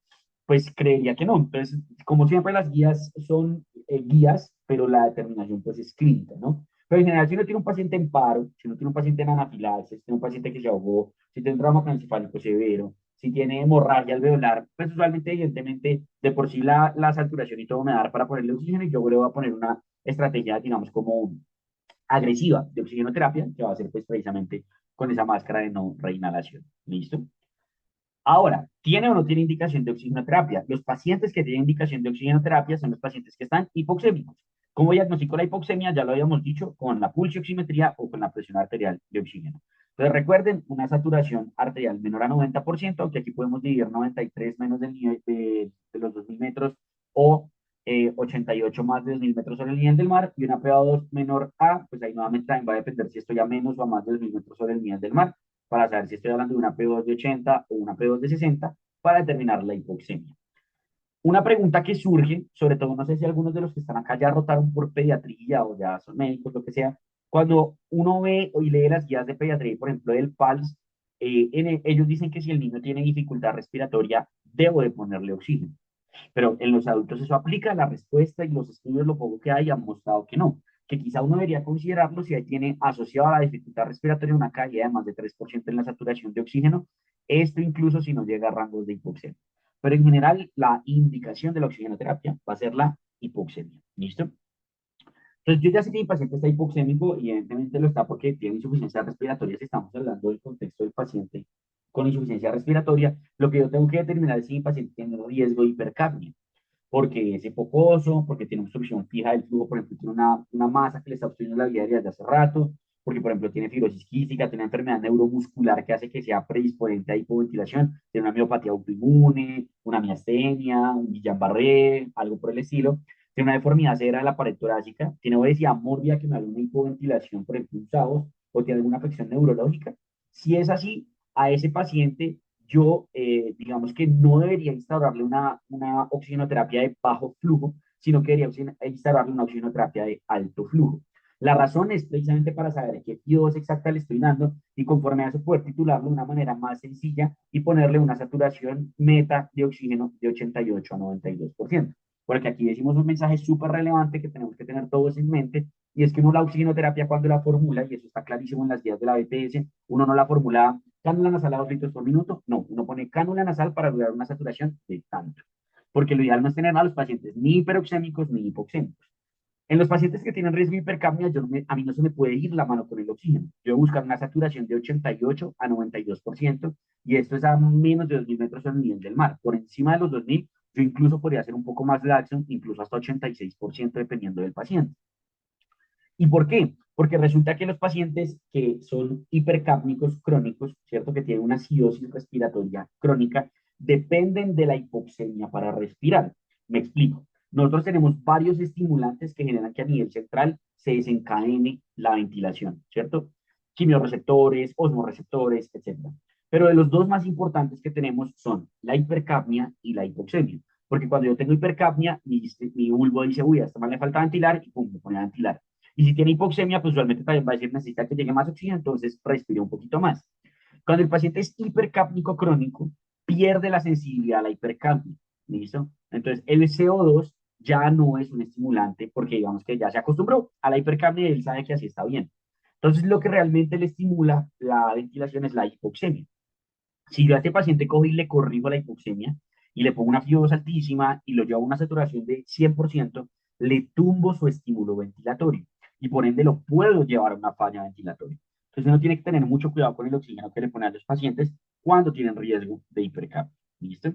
pues creería que no. Entonces, como siempre, las guías son guías, pero la determinación pues es clínica, ¿no? Pero en general, si uno tiene un paciente en paro, si uno tiene un paciente en anafilaxia, si tiene un paciente que se ahogó, si tiene un trauma craneoencefálico severo, si tiene hemorragia alveolar, pues usualmente, evidentemente, de por sí la saturación y todo me da para ponerle oxígeno y yo le voy a poner una estrategia, digamos, como agresiva de oxigenoterapia, que va a ser pues precisamente con esa máscara de no reinhalación. ¿Listo? Ahora, ¿tiene o no tiene indicación de oxigenoterapia? Los pacientes que tienen indicación de oxigenoterapia son los pacientes que están hipoxémicos. ¿Cómo diagnostico la hipoxemia? Ya lo habíamos dicho, con la pulsioximetría o con la presión arterial de oxígeno. Entonces, recuerden, una saturación arterial menor a 90%, aunque aquí podemos dividir 93 menos del nivel de los 2.000 metros o 88 más de 2.000 metros sobre el nivel del mar, y una PA2 menor a, pues ahí nuevamente también va a depender si estoy a menos o a más de 2.000 metros sobre el nivel del mar para saber si estoy hablando de una P2 de 80 o una P2 de 60 para determinar la hipoxemia. Una pregunta que surge, sobre todo no sé si algunos de los que están acá ya rotaron por pediatría o ya son médicos, lo que sea, cuando uno ve y lee las guías de pediatría, por ejemplo, del PALS, ellos dicen que si el niño tiene dificultad respiratoria, debo de ponerle oxígeno. Pero en los adultos eso aplica, la respuesta y los estudios, lo poco que hay, han mostrado que no, que quizá uno debería considerarlo si ahí tiene asociado a la dificultad respiratoria una caída de más de 3% en la saturación de oxígeno, esto incluso si no llega a rangos de hipoxemia. Pero en general, la indicación de la oxigenoterapia va a ser la hipoxemia. ¿Listo? Entonces, yo ya sé que mi paciente está hipoxémico y evidentemente lo está porque tiene insuficiencia respiratoria. Si estamos hablando del contexto del paciente con insuficiencia respiratoria, lo que yo tengo que determinar es si mi paciente tiene riesgo de hipercapnia porque es hipocoso, porque tiene obstrucción fija del flujo, por ejemplo, tiene una masa que le está obstruyendo la vía aérea desde hace rato, porque, por ejemplo, tiene fibrosis quística, tiene una enfermedad neuromuscular que hace que sea predisponente a hipoventilación, tiene una miopatía autoinmune, una miastenia, un Guillain-Barré, algo por el estilo, tiene una deformidad severa de la pared torácica, tiene obesidad mórbida que me da una hipoventilación, por ejemplo, un SAOS, o tiene alguna afección neurológica. Si es así, a ese paciente yo, digamos que no debería instaurarle una oxigenoterapia de bajo flujo, sino que debería instaurarle una oxigenoterapia de alto flujo. La razón es precisamente para saber qué dosis exacta le estoy dando y conforme a eso poder titularlo de una manera más sencilla y ponerle una saturación meta de oxígeno de 88 a 92%. Porque aquí decimos un mensaje súper relevante que tenemos que tener todos en mente, y es que uno la oxigenoterapia cuando la formula, y eso está clarísimo en las guías de la BPS, uno no la formula cánula nasal a 2 litros por minuto, no, uno pone cánula nasal para lograr una saturación de tanto. Porque lo ideal no es tener a los pacientes ni hiperoxémicos ni hipoxémicos. En los pacientes que tienen riesgo de hipercapnia, a mí no se me puede ir la mano con el oxígeno. Yo voy a buscar una saturación de 88 a 92%, y esto es a menos de 2.000 metros sobre el nivel del mar. Por encima de los 2.000, yo incluso podría hacer un poco más laxo, incluso hasta 86%, dependiendo del paciente. ¿Y por qué? Porque resulta que los pacientes que son hipercápnicos crónicos, ¿cierto? Que tienen una acidosis respiratoria crónica, dependen de la hipoxemia para respirar. Me explico. Nosotros tenemos varios estimulantes que generan que a nivel central se desencadene la ventilación, ¿cierto? Quimioreceptores, osmoreceptores, etcétera. Pero de los dos más importantes que tenemos son la hipercapnia y la hipoxemia. Porque cuando yo tengo hipercapnia, mi bulbo dice, uy, a esta mal le falta ventilar, y pum, me pone a ventilar. Y si tiene hipoxemia, pues usualmente también va a decir necesita que llegue más oxígeno, entonces respire un poquito más. Cuando el paciente es hipercápnico crónico, pierde la sensibilidad a la hipercapnia. ¿Listo? Entonces el CO2 ya no es un estimulante porque digamos que ya se acostumbró a la hipercapnia y él sabe que así está bien. Entonces lo que realmente le estimula la ventilación es la hipoxemia. Si yo a este paciente cojo y le corrijo la hipoxemia y le pongo una FIO2 altísima y lo llevo a una saturación de 100%, le tumbo su estímulo ventilatorio y por ende lo puedo llevar a una falla ventilatoria. Entonces uno tiene que tener mucho cuidado con el oxígeno que le pone a los pacientes cuando tienen riesgo de hipercapnia. ¿Listo?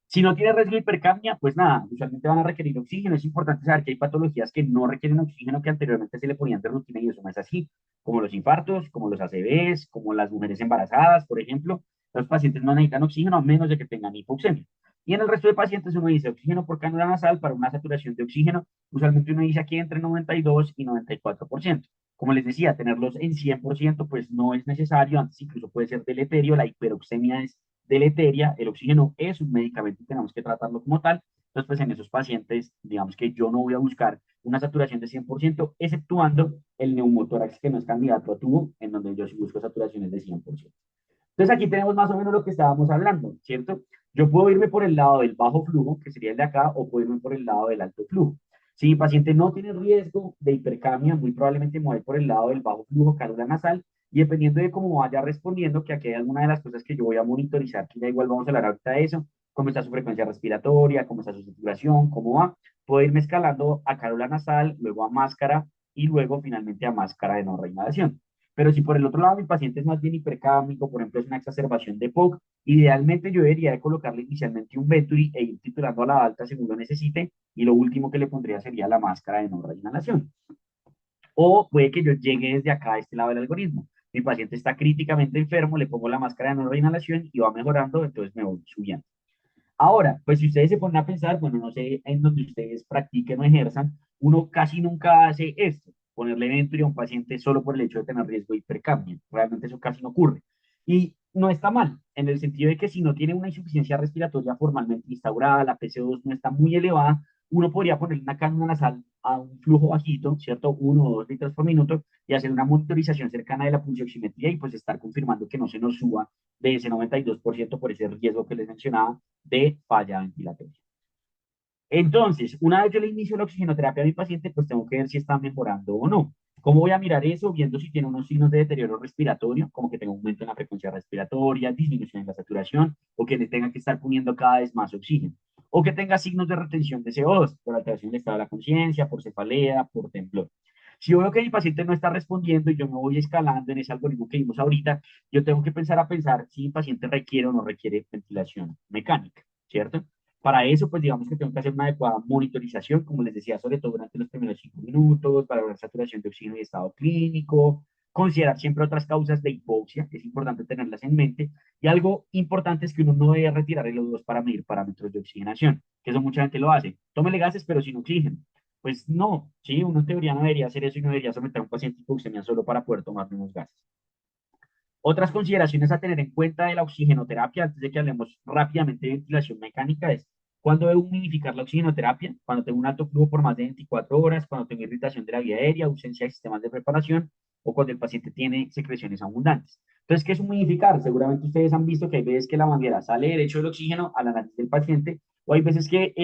Si no tiene riesgo de hipercapnia, pues nada, usualmente van a requerir oxígeno. Es importante saber que hay patologías que no requieren oxígeno que anteriormente se le ponían de rutina y eso no es así, como los infartos, como los ACVs, como las mujeres embarazadas, por ejemplo. Los pacientes no necesitan oxígeno a menos de que tengan hipoxemia. Y en el resto de pacientes uno dice oxígeno por cánula nasal para una saturación de oxígeno. Usualmente uno dice aquí entre 92 y 94%. Como les decía, tenerlos en 100% pues no es necesario, antes incluso puede ser deleterio, la hiperoxemia es deleteria, el oxígeno es un medicamento y tenemos que tratarlo como tal. Entonces, pues en esos pacientes, digamos que yo no voy a buscar una saturación de 100%, exceptuando el neumotórax que no es candidato a tubo, en donde yo sí busco saturaciones de 100%. Entonces aquí tenemos más o menos lo que estábamos hablando, ¿cierto? Yo puedo irme por el lado del bajo flujo, que sería el de acá, o puedo irme por el lado del alto flujo. Si mi paciente no tiene riesgo de hipercamia, muy probablemente me voy por el lado del bajo flujo, cánula nasal, y dependiendo de cómo vaya respondiendo, que aquí hay alguna de las cosas que yo voy a monitorizar, que ya igual vamos a hablar ahorita de eso, cómo está su frecuencia respiratoria, cómo está su saturación, cómo va, puedo irme escalando a cánula nasal, luego a máscara, y luego finalmente a máscara de no reinhalación. Pero si por el otro lado mi paciente es más bien hipercámico, por ejemplo, es una exacerbación de POC, idealmente yo debería de colocarle inicialmente un Venturi e ir titulando a la alta según lo necesite, y lo último que le pondría sería la máscara de no reinhalación. O puede que yo llegue desde acá a este lado del algoritmo. Mi paciente está críticamente enfermo, le pongo la máscara de no reinhalación y va mejorando, entonces me voy subiendo. Ahora, pues si ustedes se ponen a pensar, bueno, no sé en donde ustedes practiquen o ejerzan, uno casi nunca hace esto, ponerle Venturi a un paciente solo por el hecho de tener riesgo de hipercapnia. Realmente eso casi no ocurre. Y no está mal, en el sentido de que si no tiene una insuficiencia respiratoria formalmente instaurada, la PC2 no está muy elevada, uno podría poner una cánula nasal a un flujo bajito, ¿cierto? 1 o 2 litros por minuto y hacer una monitorización cercana de la pulsioximetría y pues estar confirmando que no se nos suba de ese 92% por ese riesgo que les mencionaba de falla ventilatoria. Entonces, una vez yo le inicio la oxigenoterapia a mi paciente, pues tengo que ver si está mejorando o no. ¿Cómo voy a mirar eso? Viendo si tiene unos signos de deterioro respiratorio, como que tenga un aumento en la frecuencia respiratoria, disminución en la saturación, o que le tenga que estar poniendo cada vez más oxígeno. O que tenga signos de retención de CO2, por alteración del estado de la conciencia, por cefalea, por temblor. Si yo veo que mi paciente no está respondiendo y yo me voy escalando en ese algoritmo que vimos ahorita, yo tengo que pensar si mi paciente requiere o no requiere ventilación mecánica, ¿cierto? Para eso, pues digamos que tengo que hacer una adecuada monitorización, como les decía, sobre todo durante los primeros 5 minutos, para ver saturación de oxígeno y estado clínico, considerar siempre otras causas de hipoxia, es importante tenerlas en mente, y algo importante es que uno no debe retirar el O2 para medir parámetros de oxigenación, que eso mucha gente lo hace. Tómele gases, pero sin oxígeno. Pues no, sí, uno en teoría no debería hacer eso y no debería someter a un paciente a hipoxemia solo para poder tomar menos gases. Otras consideraciones a tener en cuenta de la oxigenoterapia, antes de que hablemos rápidamente de ventilación mecánica, es cuándo debo humidificar la oxigenoterapia, cuando tengo un alto flujo por más de 24 horas, cuando tengo irritación de la vía aérea, ausencia de sistemas de preparación o cuando el paciente tiene secreciones abundantes. Entonces, ¿qué es humidificar? Seguramente ustedes han visto que hay veces que la manguera sale derecho del oxígeno a la nariz del paciente o hay veces que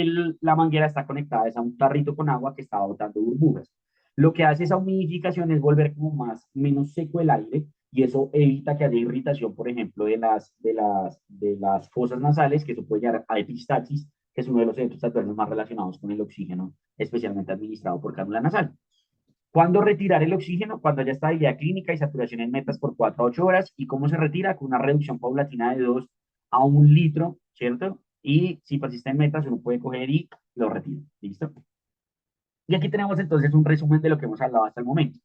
la manguera está conectada a un tarrito con agua que está botando burbujas. Lo que hace esa humidificación es volver como menos seco el aire y eso evita que haya irritación, por ejemplo, de las fosas nasales, que eso puede llevar a epistaxis, que es uno de los eventos adversos más relacionados con el oxígeno, especialmente administrado por cánula nasal. ¿Cuándo retirar el oxígeno? Cuando haya estabilidad clínica y saturación en metas por 4 a 8 horas. ¿Y cómo se retira? Con una reducción paulatina de 2 a 1 litro, ¿cierto? Y si persiste en metas, uno puede coger y lo retira. ¿Listo? Y aquí tenemos entonces un resumen de lo que hemos hablado hasta el momento.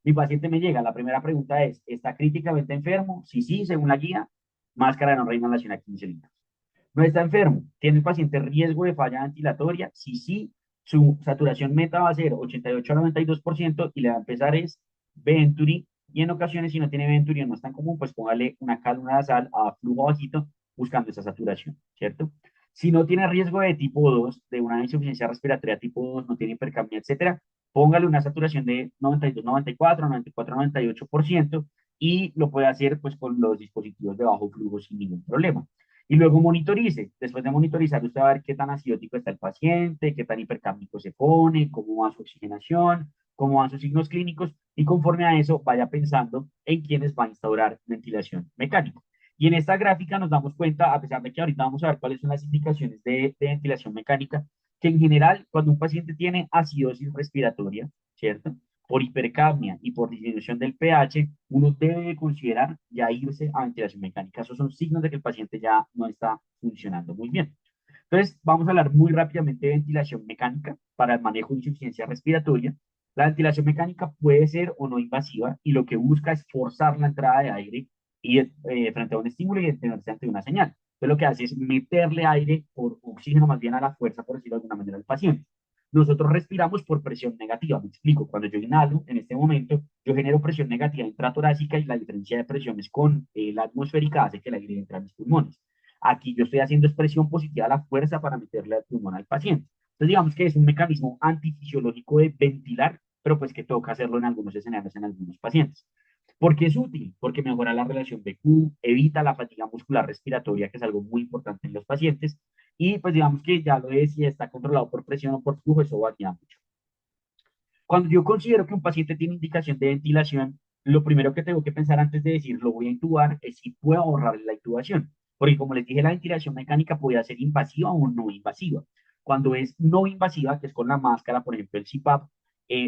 Mi paciente me llega, la primera pregunta es, ¿está críticamente enfermo? Si sí, según la guía, máscara de no reinhalación a 15 litros. No está enfermo. ¿Tiene el paciente riesgo de falla ventilatoria? Si sí, su saturación meta va a ser 88 a 92% y le va a empezar es Venturi. Y en ocasiones, si no tiene Venturi o no es tan común, pues póngale una cálula nasal a flujo bajito buscando esa saturación, ¿cierto? Si no tiene riesgo de tipo 2, de una insuficiencia respiratoria tipo 2, no tiene hipercapnia, etcétera, póngale una saturación de 92, 94, 94, 98% y lo puede hacer pues con los dispositivos de bajo flujo sin ningún problema. Y luego monitorice. Después de monitorizar, usted va a ver qué tan aciótico está el paciente, qué tan hipercámnico se pone, cómo va su oxigenación, cómo van sus signos clínicos, y conforme a eso vaya pensando en quiénes va a instaurar ventilación mecánica. Y en esta gráfica nos damos cuenta, a pesar de que ahorita vamos a ver cuáles son las indicaciones de ventilación mecánica, que en general, cuando un paciente tiene acidosis respiratoria, ¿cierto? Por hipercapnia y por disminución del pH, uno debe considerar ya irse a ventilación mecánica. Esos son signos de que el paciente ya no está funcionando muy bien. Entonces, vamos a hablar muy rápidamente de ventilación mecánica para el manejo de insuficiencia respiratoria. La ventilación mecánica puede ser o no invasiva y lo que busca es forzar la entrada de aire y, frente a un estímulo y detenerse ante una señal. Entonces, lo que hace es meterle aire por oxígeno más bien a la fuerza, por decirlo de alguna manera, al paciente. Nosotros respiramos por presión negativa. Me explico. Cuando yo inhalo, en este momento, yo genero presión negativa intratorácica y la diferencia de presiones con la atmosférica hace que el aire entre a mis pulmones. Aquí yo estoy haciendo expresión positiva a la fuerza para meterle al pulmón al paciente. Entonces, digamos que es un mecanismo antifisiológico de ventilar, pero pues que toca hacerlo en algunos escenarios, en algunos pacientes. ¿Por qué es útil? Porque mejora la relación BQ, evita la fatiga muscular respiratoria, que es algo muy importante en los pacientes, y pues digamos que ya lo es, si está controlado por presión o por flujo, eso varía mucho. Cuando yo considero que un paciente tiene indicación de ventilación, lo primero que tengo que pensar antes de decir lo voy a intubar es si puedo ahorrar la intubación. Porque como les dije, la ventilación mecánica puede ser invasiva o no invasiva. Cuando es no invasiva, que es con la máscara, por ejemplo, el CPAP,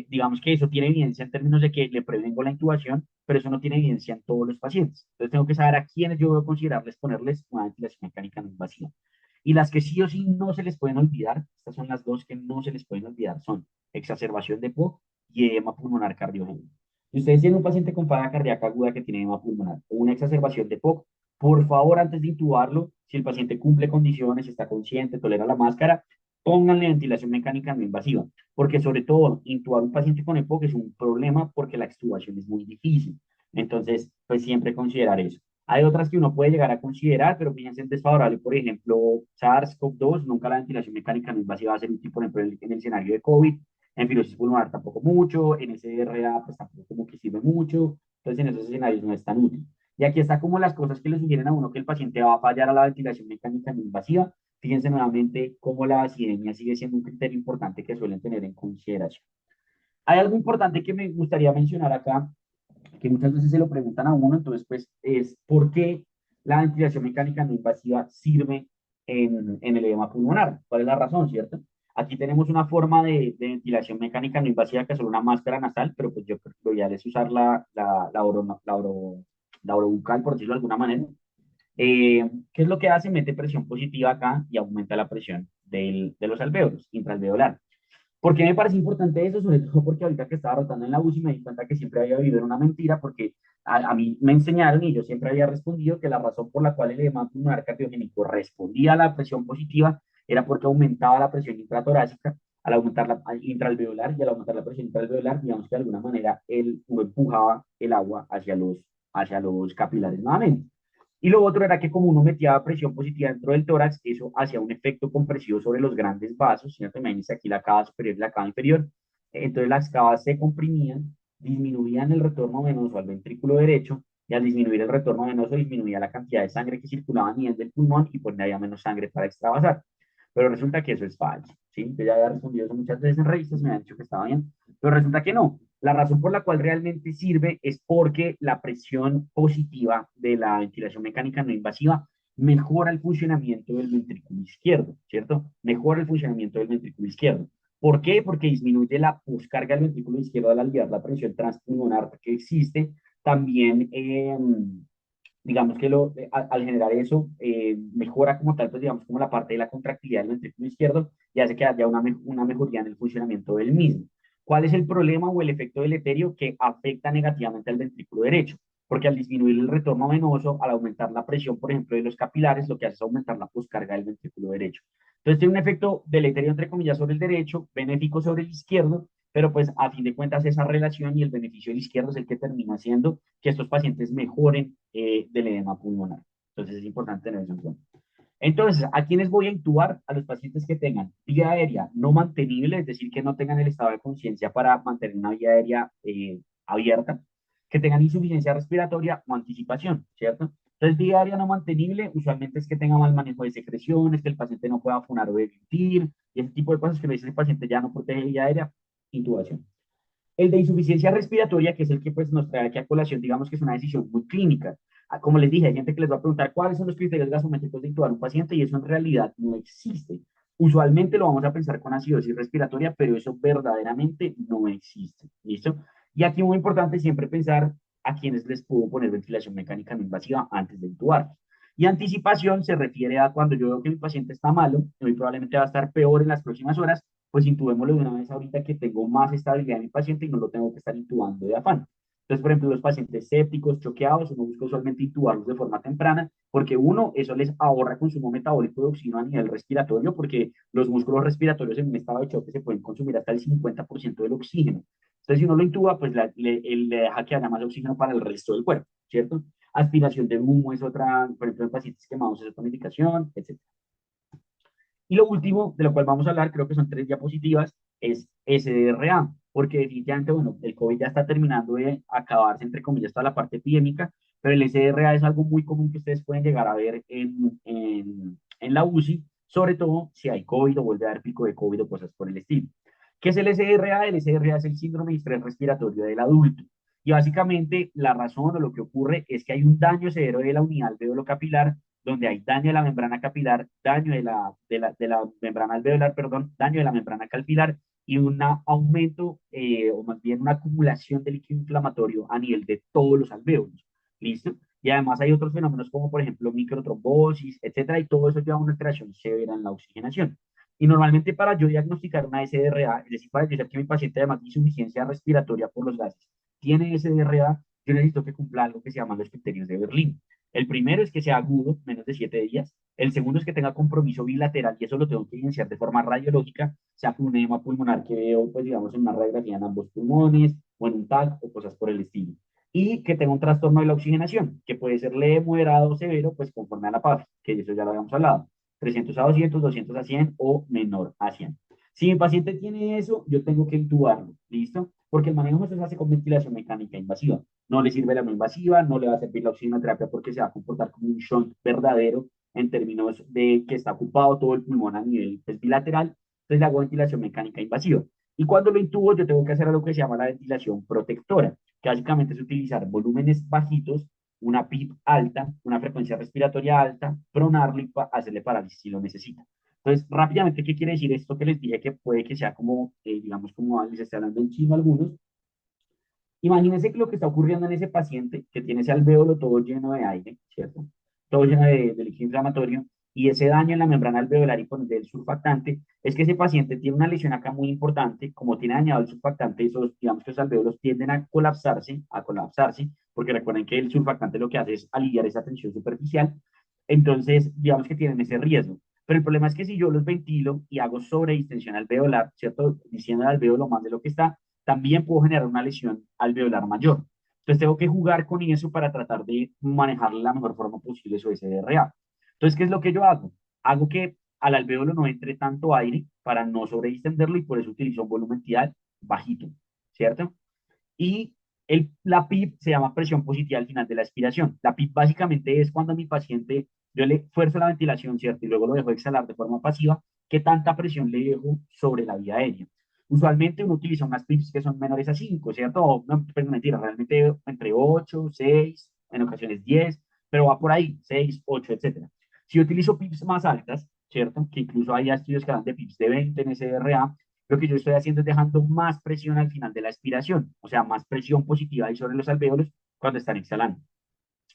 digamos que eso tiene evidencia en términos de que le prevengo la intubación, pero eso no tiene evidencia en todos los pacientes. Entonces tengo que saber a quiénes yo debo considerarles ponerles una ventilación mecánica no invasiva. Y las que sí o sí no se les pueden olvidar, estas son las dos que no se les pueden olvidar, son exacerbación de POC y edema pulmonar cardiogénico. Si ustedes tienen un paciente con falla cardíaca aguda que tiene edema pulmonar o una exacerbación de POC, por favor, antes de intubarlo, si el paciente cumple condiciones, está consciente, tolera la máscara, pónganle ventilación mecánica no invasiva, porque sobre todo intubar un paciente con EPOC es un problema porque la extubación es muy difícil. Entonces, pues siempre considerar eso. Hay otras que uno puede llegar a considerar, pero fíjense en desfavorable, por ejemplo, SARS-CoV-2, nunca la ventilación mecánica no invasiva va a ser un tipo, por ejemplo, en el escenario de COVID, en fibrosis pulmonar tampoco mucho, en SDRA pues tampoco como que sirve mucho, entonces en esos escenarios no es tan útil. Y aquí está como las cosas que le sugieren a uno que el paciente va a fallar a la ventilación mecánica no invasiva. Fíjense nuevamente cómo la acidemia sigue siendo un criterio importante que suelen tener en consideración. Hay algo importante que me gustaría mencionar acá, que muchas veces se lo preguntan a uno, entonces pues es ¿por qué la ventilación mecánica no invasiva sirve en el edema pulmonar? ¿Cuál es la razón, cierto? Aquí tenemos una forma de ventilación mecánica no invasiva que es solo una máscara nasal, pero pues yo creo que lo ideal es usar la orobucal, por decirlo de alguna manera. ¿Qué es lo que hace? Mete presión positiva acá y aumenta la presión de los alvéolos, intraalveolar. ¿Por qué me parece importante eso? Sobre todo porque ahorita que estaba rotando en la UCI me di cuenta que siempre había vivido en una mentira porque a mí me enseñaron y yo siempre había respondido que la razón por la cual el edema pulmonar cardiogénico respondía a la presión positiva era porque aumentaba la presión intratorácica al aumentar la intraalveolar y al aumentar la presión intraalveolar, digamos que de alguna manera uno empujaba el agua hacia hacia los capilares nuevamente. Y lo otro era que como uno metía presión positiva dentro del tórax, eso hacía un efecto compresivo sobre los grandes vasos, ¿cierto? Imagínense aquí la cava superior y la cava inferior. Entonces las cavas se comprimían, disminuían el retorno venoso al ventrículo derecho, y al disminuir el retorno venoso disminuía la cantidad de sangre que circulaba a nivel del pulmón y pues había menos sangre para extravasar. Pero resulta que eso es falso, ¿sí? Yo ya había respondido eso muchas veces en revistas, me han dicho que estaba bien, pero resulta que no. La razón por la cual realmente sirve es porque la presión positiva de la ventilación mecánica no invasiva mejora el funcionamiento del ventrículo izquierdo, ¿cierto? Mejora el funcionamiento del ventrículo izquierdo. ¿Por qué? Porque disminuye la poscarga del ventrículo izquierdo al aliviar la presión transpulmonar que existe. También, digamos que al generar eso, mejora como tal, pues digamos, como la parte de la contractilidad del ventrículo izquierdo y hace que haya una mejoría en el funcionamiento del mismo. ¿Cuál es el problema o el efecto deleterio que afecta negativamente al ventrículo derecho? Porque al disminuir el retorno venoso, al aumentar la presión, por ejemplo, de los capilares, lo que hace es aumentar la poscarga del ventrículo derecho. Entonces tiene un efecto deleterio, entre comillas, sobre el derecho, benéfico sobre el izquierdo, pero pues a fin de cuentas esa relación y el beneficio del izquierdo es el que termina haciendo que estos pacientes mejoren del edema pulmonar. Entonces es importante tener eso en cuenta. Entonces, ¿a quiénes voy a intubar? A los pacientes que tengan vía aérea no mantenible, es decir, que no tengan el estado de conciencia para mantener una vía aérea abierta, que tengan insuficiencia respiratoria o anticipación, ¿cierto? Entonces, vía aérea no mantenible usualmente es que tenga mal manejo de secreciones, que el paciente no pueda funar o deglutir, y ese tipo de cosas que le dice el paciente ya no protege vía aérea, intubación. El de insuficiencia respiratoria, que es el que pues, nos trae aquí a colación, digamos que es una decisión muy clínica. Como les dije, hay gente que les va a preguntar cuáles son los criterios gasométricos de intubar a un paciente y eso en realidad no existe. Usualmente lo vamos a pensar con acidosis respiratoria, pero eso verdaderamente no existe. ¿Listo? Y aquí muy importante siempre pensar a quienes les puedo poner ventilación mecánica no invasiva antes de intubar. Y anticipación se refiere a cuando yo veo que mi paciente está malo, muy probablemente va a estar peor en las próximas horas, pues intubémoslo de una vez ahorita que tengo más estabilidad en mi paciente y no lo tengo que estar intubando de afán. Entonces, por ejemplo, los pacientes sépticos, choqueados, uno busca usualmente intubarlos de forma temprana, porque uno, eso les ahorra consumo metabólico de oxígeno a nivel respiratorio, porque los músculos respiratorios en un estado de choque se pueden consumir hasta el 50% del oxígeno. Entonces, si uno lo intuba, pues le deja que haya más oxígeno para el resto del cuerpo, ¿cierto? Aspiración de humo es otra, por ejemplo, en pacientes quemados es otra medicación, etc. Y lo último, de lo cual vamos a hablar, creo que son tres diapositivas, es SDRA, porque definitivamente, bueno, el COVID ya está terminando de acabarse, entre comillas, toda la parte epidémica, pero el SDRA es algo muy común que ustedes pueden llegar a ver en la UCI, sobre todo si hay COVID o vuelve a haber pico de COVID o cosas por el estilo. ¿Qué es el SDRA? El SDRA es el síndrome de estrés respiratorio del adulto. Y básicamente la razón o lo que ocurre es que hay un daño severo de la unidad alveolo-capilar donde hay daño de la membrana capilar, daño de la membrana alveolar, perdón, daño de la membrana capilar y un aumento o más bien una acumulación de líquido inflamatorio a nivel de todos los alvéolos. ¿Listo? Y además hay otros fenómenos como por ejemplo microtrombosis, etcétera, y todo eso lleva a una alteración severa en la oxigenación. Y normalmente para yo diagnosticar una SDRA, es decir, para decir que mi paciente además de insuficiencia respiratoria por los gases tiene SDRA, yo necesito que cumpla algo que se llama los criterios de Berlín. El primero es que sea agudo, menos de 7 días. El segundo es que tenga compromiso bilateral y eso lo tengo que evidenciar de forma radiológica, sea un edema pulmonar que veo, pues digamos, en una radiografía en ambos pulmones o en un TAC o cosas por el estilo. Y que tenga un trastorno de la oxigenación, que puede ser leve, moderado o severo, pues conforme a la PAF, que eso ya lo habíamos hablado. 300 a 200, 200 a 100 o menor a 100. Si mi paciente tiene eso, yo tengo que intubarlo, ¿listo? Porque el manejo se hace con ventilación mecánica invasiva. No le sirve la no invasiva, no le va a servir la oxigenoterapia porque se va a comportar como un shunt verdadero en términos de que está ocupado todo el pulmón a nivel pues, bilateral. Entonces le hago ventilación mecánica invasiva. Y cuando lo intubo, yo tengo que hacer algo que se llama la ventilación protectora, que básicamente es utilizar volúmenes bajitos, una PIP alta, una frecuencia respiratoria alta, pronarlo y hacerle parálisis si lo necesita. Entonces, rápidamente, ¿qué quiere decir esto que les dije que puede que sea como, digamos, como les esté hablando en chino a algunos? Imagínense que lo que está ocurriendo en ese paciente que tiene ese alvéolo todo lleno de aire, ¿cierto? Todo lleno de líquido inflamatorio y ese daño en la membrana alveolar y por del surfactante, es que ese paciente tiene una lesión acá muy importante, como tiene dañado el surfactante, esos, digamos que los alvéolos tienden a colapsarse, porque recuerden que el surfactante lo que hace es aliviar esa tensión superficial, entonces digamos que tienen ese riesgo. Pero el problema es que si yo los ventilo y hago sobredistensión alveolar, ¿cierto? Diciendo el alvéolo más de lo que está, también puedo generar una lesión alveolar mayor. Entonces tengo que jugar con eso para tratar de manejar la mejor forma posible su SDRA. Entonces, ¿qué es lo que yo hago? Hago que al alvéolo no entre tanto aire para no sobredistenderlo y por eso utilizo un volumen tidal bajito, ¿cierto? Y la PIP se llama presión positiva al final de la expiración. La PIP básicamente es cuando a mi paciente yo le fuerzo la ventilación, ¿cierto? Y luego lo dejo exhalar de forma pasiva, qué tanta presión le dejo sobre la vía aérea. Usualmente uno utiliza unas PIPs que son menores a 5, ¿cierto? O, no, pero mentira, realmente entre 8, 6, en ocasiones 10, pero va por ahí, 6, 8, etcétera. Si yo utilizo PIPs más altas, ¿cierto? Que incluso hay estudios que hablan de PIPs de 20 en SDRA, lo que yo estoy haciendo es dejando más presión al final de la expiración, o sea, más presión positiva ahí sobre los alvéolos cuando están exhalando.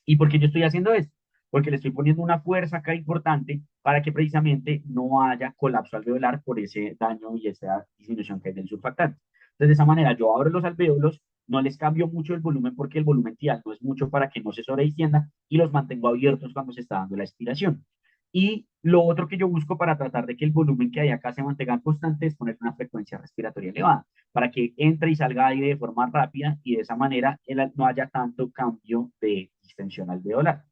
¿Y por qué yo estoy haciendo esto? Porque le estoy poniendo una fuerza acá importante para que precisamente no haya colapso alveolar por ese daño y esa disminución que hay del surfactante. Entonces, de esa manera, yo abro los alvéolos, no les cambio mucho el volumen porque el volumen tidal no es mucho para que no se sobredistienda y los mantengo abiertos cuando se está dando la expiración. Y lo otro que yo busco para tratar de que el volumen que hay acá se mantenga constante es poner una frecuencia respiratoria elevada, para que entre y salga aire de forma rápida y de esa manera no haya tanto cambio de distensión alveolar.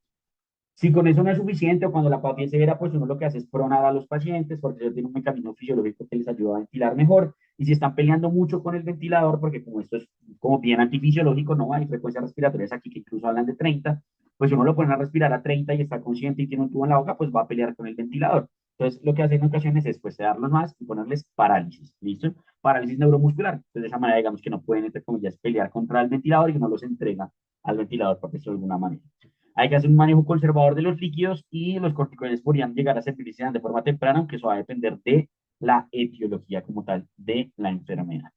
Si con eso no es suficiente o cuando la apatía es severa, pues uno lo que hace es pronar a los pacientes porque eso tiene un mecanismo fisiológico que les ayuda a ventilar mejor. Y si están peleando mucho con el ventilador, porque como esto es como bien antifisiológico, no hay frecuencias respiratorias aquí que incluso hablan de 30, pues uno lo pone a respirar a 30 y está consciente y tiene un tubo en la boca, pues va a pelear con el ventilador. Entonces, lo que hacen en ocasiones es pues darlos más y ponerles parálisis, ¿listo? Parálisis neuromuscular. Entonces, de esa manera, digamos que no pueden, entre comillas, pelear contra el ventilador y uno los entrega al ventilador, por decirlo de alguna manera. Hay que hacer un manejo conservador de los líquidos y los corticoides podrían llegar a servirse de forma temprana, aunque eso va a depender de la etiología como tal de la enfermedad.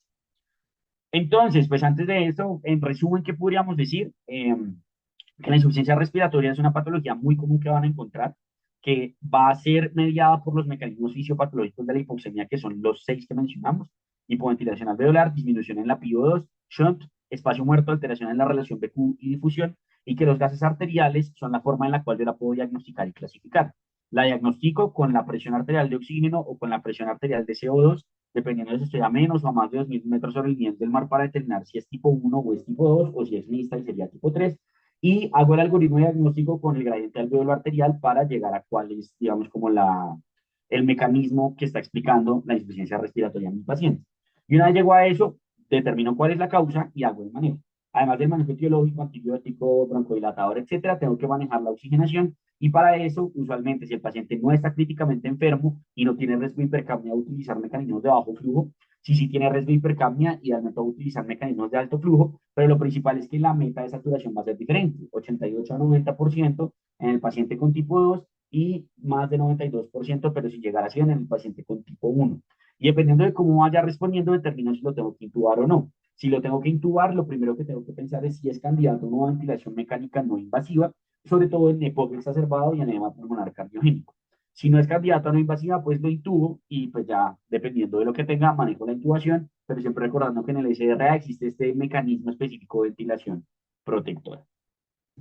Entonces, pues antes de eso, en resumen, ¿qué podríamos decir? Que la insuficiencia respiratoria es una patología muy común que van a encontrar, que va a ser mediada por los mecanismos fisiopatológicos de la hipoxemia, que son los 6 que mencionamos: hipoventilación alveolar, disminución en la PiO2, shunt, espacio muerto, alteración en la relación BQ y difusión, y que los gases arteriales son la forma en la cual yo la puedo diagnosticar y clasificar. La diagnostico con la presión arterial de oxígeno o con la presión arterial de CO2, dependiendo de si estoy a menos o a más de 2.000 metros sobre el nivel del mar para determinar si es tipo 1 o es tipo 2 o si es mixta y sería tipo 3, y hago el algoritmo diagnóstico con el gradiente alveolo arterial para llegar a cuál es, digamos, como el mecanismo que está explicando la insuficiencia respiratoria en mi paciente. Y una vez llego a eso, determino cuál es la causa y hago el manejo. Además del manejo etiológico, antibiótico, broncodilatador, etcétera, tengo que manejar la oxigenación y para eso, usualmente, si el paciente no está críticamente enfermo y no tiene riesgo de hipercapnia, utilizar mecanismos de bajo flujo. Si sí tiene riesgo de hipercapnia, idealmente voy a utilizar mecanismos de alto flujo, pero lo principal es que la meta de saturación va a ser diferente: 88 a 90% en el paciente con tipo 2 y más de 92%, pero si llegara a 100 en el paciente con tipo 1. Y dependiendo de cómo vaya respondiendo, determino si lo tengo que intubar o no. Si lo tengo que intubar, lo primero que tengo que pensar es si es candidato a una ventilación mecánica no invasiva, sobre todo en EPOC exacerbado y en edema pulmonar cardiogénico. Si no es candidato a no invasiva, pues lo intubo y pues ya dependiendo de lo que tenga, manejo la intubación, pero siempre recordando que en el SDRA existe este mecanismo específico de ventilación protectora.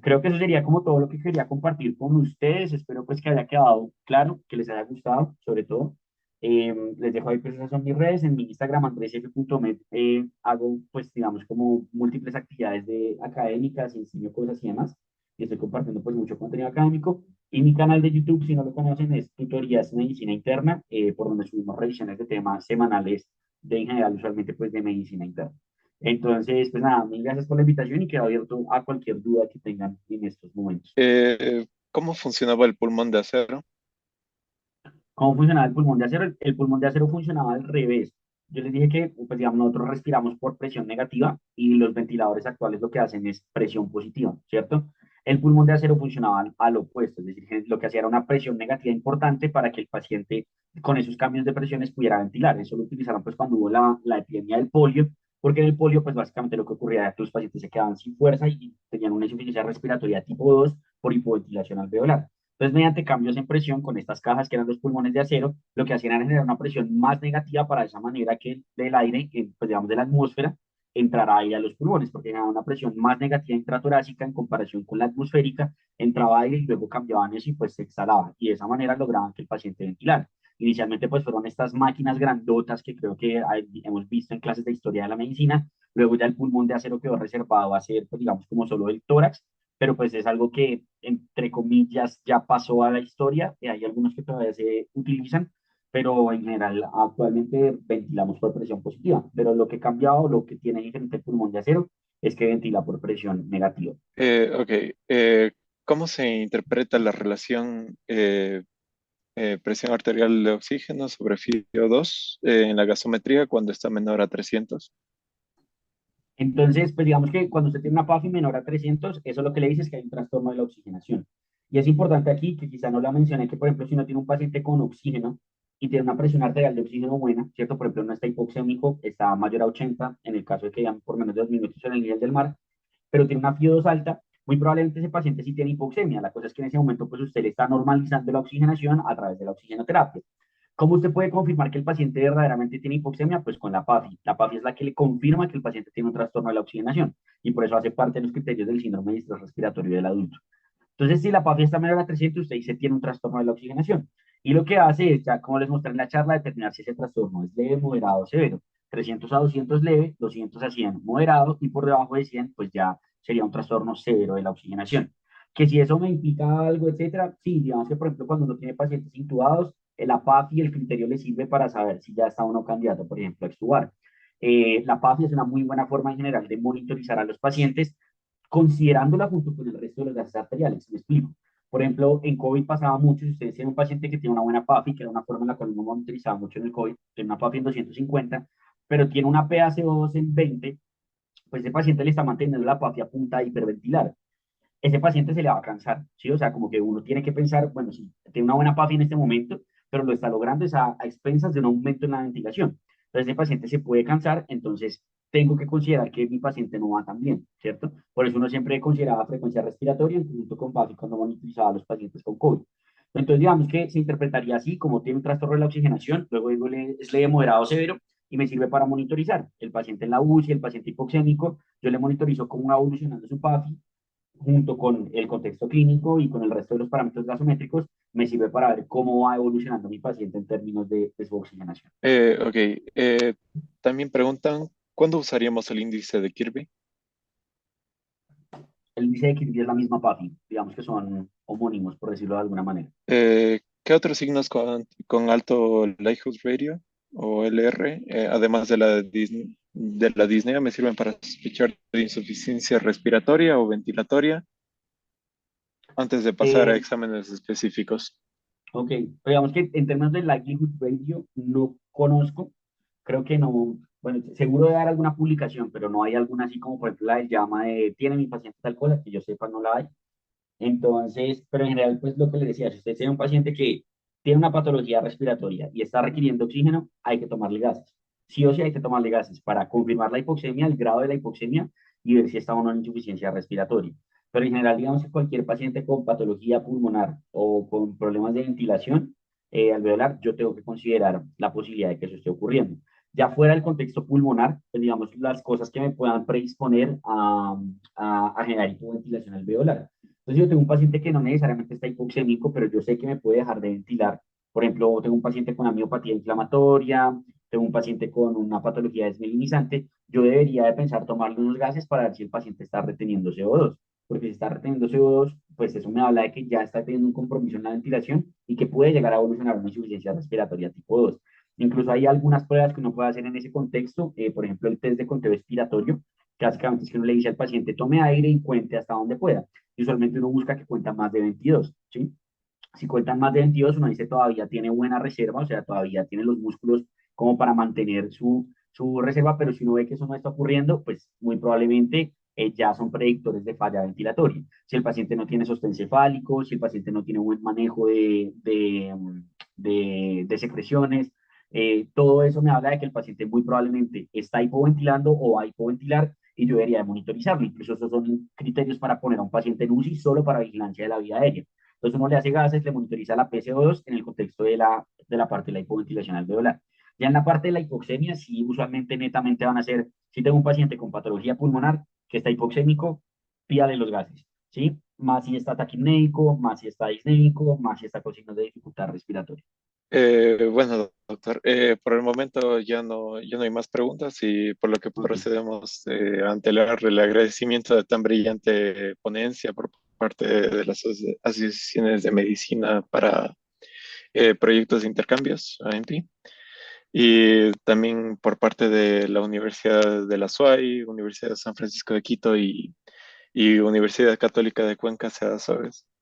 Creo que eso sería como todo lo que quería compartir con ustedes. Espero pues que haya quedado claro, que les haya gustado, sobre todo. Les dejo ahí pues esas son mis redes. En mi Instagram, andresf.med, hago pues digamos como múltiples actividades académicas, enseño cosas y demás. Y estoy compartiendo pues mucho contenido académico. Y mi canal de YouTube, si no lo conocen, es Tutorías Medicina Interna, por donde subimos revisiones de temas semanales de en general, usualmente pues de medicina interna. Entonces, pues nada, mil gracias por la invitación y quedo abierto a cualquier duda que tengan en estos momentos. ¿Cómo funcionaba el pulmón de acero? ¿Cómo funcionaba el pulmón de acero? El pulmón de acero funcionaba al revés. Yo les dije que, pues digamos, nosotros respiramos por presión negativa y los ventiladores actuales lo que hacen es presión positiva, ¿cierto? El pulmón de acero funcionaba al opuesto, es decir, que lo que hacía era una presión negativa importante para que el paciente con esos cambios de presiones pudiera ventilar. Eso lo utilizaron pues cuando hubo la epidemia del polio, porque en el polio pues básicamente lo que ocurría era que los pacientes se quedaban sin fuerza y tenían una insuficiencia respiratoria tipo 2 por hipoventilación alveolar. Entonces, mediante cambios en presión con estas cajas que eran los pulmones de acero, lo que hacían era generar una presión más negativa para esa manera que del aire, pues digamos de la atmósfera, entrara aire a los pulmones, porque generaba una presión más negativa intratorácica en comparación con la atmosférica, entraba aire y luego cambiaban eso y pues se exhalaba. Y de esa manera lograban que el paciente ventilara. Inicialmente pues fueron estas máquinas grandotas que creo que hemos visto en clases de historia de la medicina, luego ya el pulmón de acero quedó reservado a ser, pues digamos, como solo el tórax, pero pues es algo que, entre comillas, ya pasó a la historia, y hay algunos que todavía se utilizan, pero en general actualmente ventilamos por presión positiva, pero lo que ha cambiado, lo que tiene diferente el pulmón de acero, es que ventila por presión negativa. Ok, ¿cómo se interpreta la relación presión arterial de oxígeno sobre FiO2 en la gasometría cuando está menor a 300? Entonces, pues digamos que cuando usted tiene una PAFI menor a 300, eso lo que le dice es que hay un trastorno de la oxigenación. Y es importante aquí, que quizá no la mencioné, que por ejemplo, si uno tiene un paciente con oxígeno y tiene una presión arterial de oxígeno buena, ¿cierto? Por ejemplo, no está hipoxémico, está mayor a 80, en el caso de que ya por menos de 2 minutos en el nivel del mar, pero tiene una FIO2 alta, muy probablemente ese paciente sí tiene hipoxemia. La cosa es que en ese momento, pues usted le está normalizando la oxigenación a través de la oxigenoterapia. ¿Cómo usted puede confirmar que el paciente verdaderamente tiene hipoxemia? Pues con la PAFI. La PAFI es la que le confirma que el paciente tiene un trastorno de la oxigenación y por eso hace parte de los criterios del síndrome de estrés respiratorio del adulto. Entonces, si la PAFI está menor a 300, usted dice tiene un trastorno de la oxigenación. Y lo que hace es, ya como les mostré en la charla, determinar si ese trastorno es leve, moderado o severo. 300 a 200 leve, 200 a 100 moderado y por debajo de 100, pues ya sería un trastorno severo de la oxigenación. Que si eso me implica algo, etcétera, sí, digamos que por ejemplo cuando uno tiene pacientes intubados, el APAFI, el criterio le sirve para saber si ya está uno candidato, por ejemplo, a extubar. La PAFI es una muy buena forma en general de monitorizar a los pacientes considerándola junto con el resto de los gases arteriales. Me explico. Por ejemplo, en COVID pasaba mucho, si ustedes tienen un paciente que tiene una buena PAFI, que era una forma en la cual uno monitorizaba mucho en el COVID, tiene una PAFI en 250, pero tiene una PaCO2 en 20, pues ese paciente le está manteniendo la PAFI a punta de hiperventilar. Ese paciente se le va a cansar, ¿sí? O sea, como que uno tiene que pensar, bueno, sí, tiene una buena PAFI en este momento, pero lo está logrando es a expensas de un aumento en la ventilación. Entonces, ese paciente se puede cansar, entonces tengo que considerar que mi paciente no va tan bien, ¿cierto? Por eso uno siempre consideraba frecuencia respiratoria en conjunto con PAFI cuando monitorizaba a los pacientes con COVID. Entonces, digamos que se interpretaría así, como tiene un trastorno de la oxigenación, luego digo, es leve, moderado, severo, y me sirve para monitorizar. El paciente en la UCI, el paciente hipoxémico, yo le monitorizo cómo va evolucionando su PAFI, junto con el contexto clínico y con el resto de los parámetros gasométricos, me sirve para ver cómo va evolucionando mi paciente en términos de su oxigenación. Ok, también preguntan, ¿cuándo usaríamos el índice de Kirby? El índice de Kirby es la misma PAFI, digamos que son homónimos, por decirlo de alguna manera. ¿Qué otros signos con alto Lighthouse Radio o LR, además de de la disnea, me sirven para sospechar de insuficiencia respiratoria o ventilatoria antes de pasar a Eh, exámenes específicos? ok, pero digamos que en términos de likelihood ratio no conozco, creo que no, bueno, seguro de dar alguna publicación, pero no hay alguna así como por ejemplo la del llama de tiene mi paciente tal cosa, que yo sepa no la hay. Entonces, pero en general, pues lo que le decía, si usted tiene un paciente que tiene una patología respiratoria y está requiriendo oxígeno, hay que tomarle gases. Sí o sí hay que tomarle gases para confirmar la hipoxemia, el grado de la hipoxemia y ver si está o no en insuficiencia respiratoria. Pero en general, digamos que cualquier paciente con patología pulmonar o con problemas de ventilación alveolar, yo tengo que considerar la posibilidad de que eso esté ocurriendo. Ya fuera del contexto pulmonar, pues digamos las cosas que me puedan predisponer a generar hipoventilación alveolar. Entonces yo tengo un paciente que no necesariamente está hipoxémico, pero yo sé que me puede dejar de ventilar. Por ejemplo, tengo un paciente con amiopatía inflamatoria, tengo un paciente con una patología desmielinizante, yo debería de pensar tomarle unos gases para ver si el paciente está reteniendo CO2, porque si está reteniendo CO2, pues eso me habla de que ya está teniendo un compromiso en la ventilación y que puede llegar a evolucionar una insuficiencia respiratoria tipo 2. Incluso hay algunas pruebas que uno puede hacer en ese contexto, por ejemplo, el test de conteo expiratorio, que básicamente es que uno le dice al paciente tome aire y cuente hasta donde pueda. Y usualmente uno busca que cuentan más de 22, ¿sí? Si cuentan más de 22, uno dice todavía tiene buena reserva, o sea, todavía tiene los músculos como para mantener su reserva, pero si uno ve que eso no está ocurriendo, pues muy probablemente ya son predictores de falla ventilatoria. Si el paciente no tiene sostén cefálico, si el paciente no tiene buen manejo de secreciones, todo eso me habla de que el paciente muy probablemente está hipoventilando o va a hipoventilar y yo debería de monitorizarlo. Incluso esos son criterios para poner a un paciente en UCI solo para vigilancia de la vía aérea. Entonces uno le hace gases, le monitoriza la PCO2 en el contexto de la parte de la hipoventilación alveolar. Ya en la parte de la hipoxemia, sí, usualmente netamente van a ser, si tengo un paciente con patología pulmonar que está hipoxémico, pídale los gases, ¿sí? Más si está taquipnéico, más si está disnéico, más si está con signos de dificultad respiratoria. Bueno, doctor, por el momento ya no hay más preguntas y por lo que Ok, procedemos ante el agradecimiento de tan brillante ponencia por parte de las asociaciones de medicina para proyectos de intercambios, AMP, y también por parte de la Universidad de la SUAY, Universidad de San Francisco de Quito y Universidad Católica de Cuenca, Seda Suárez.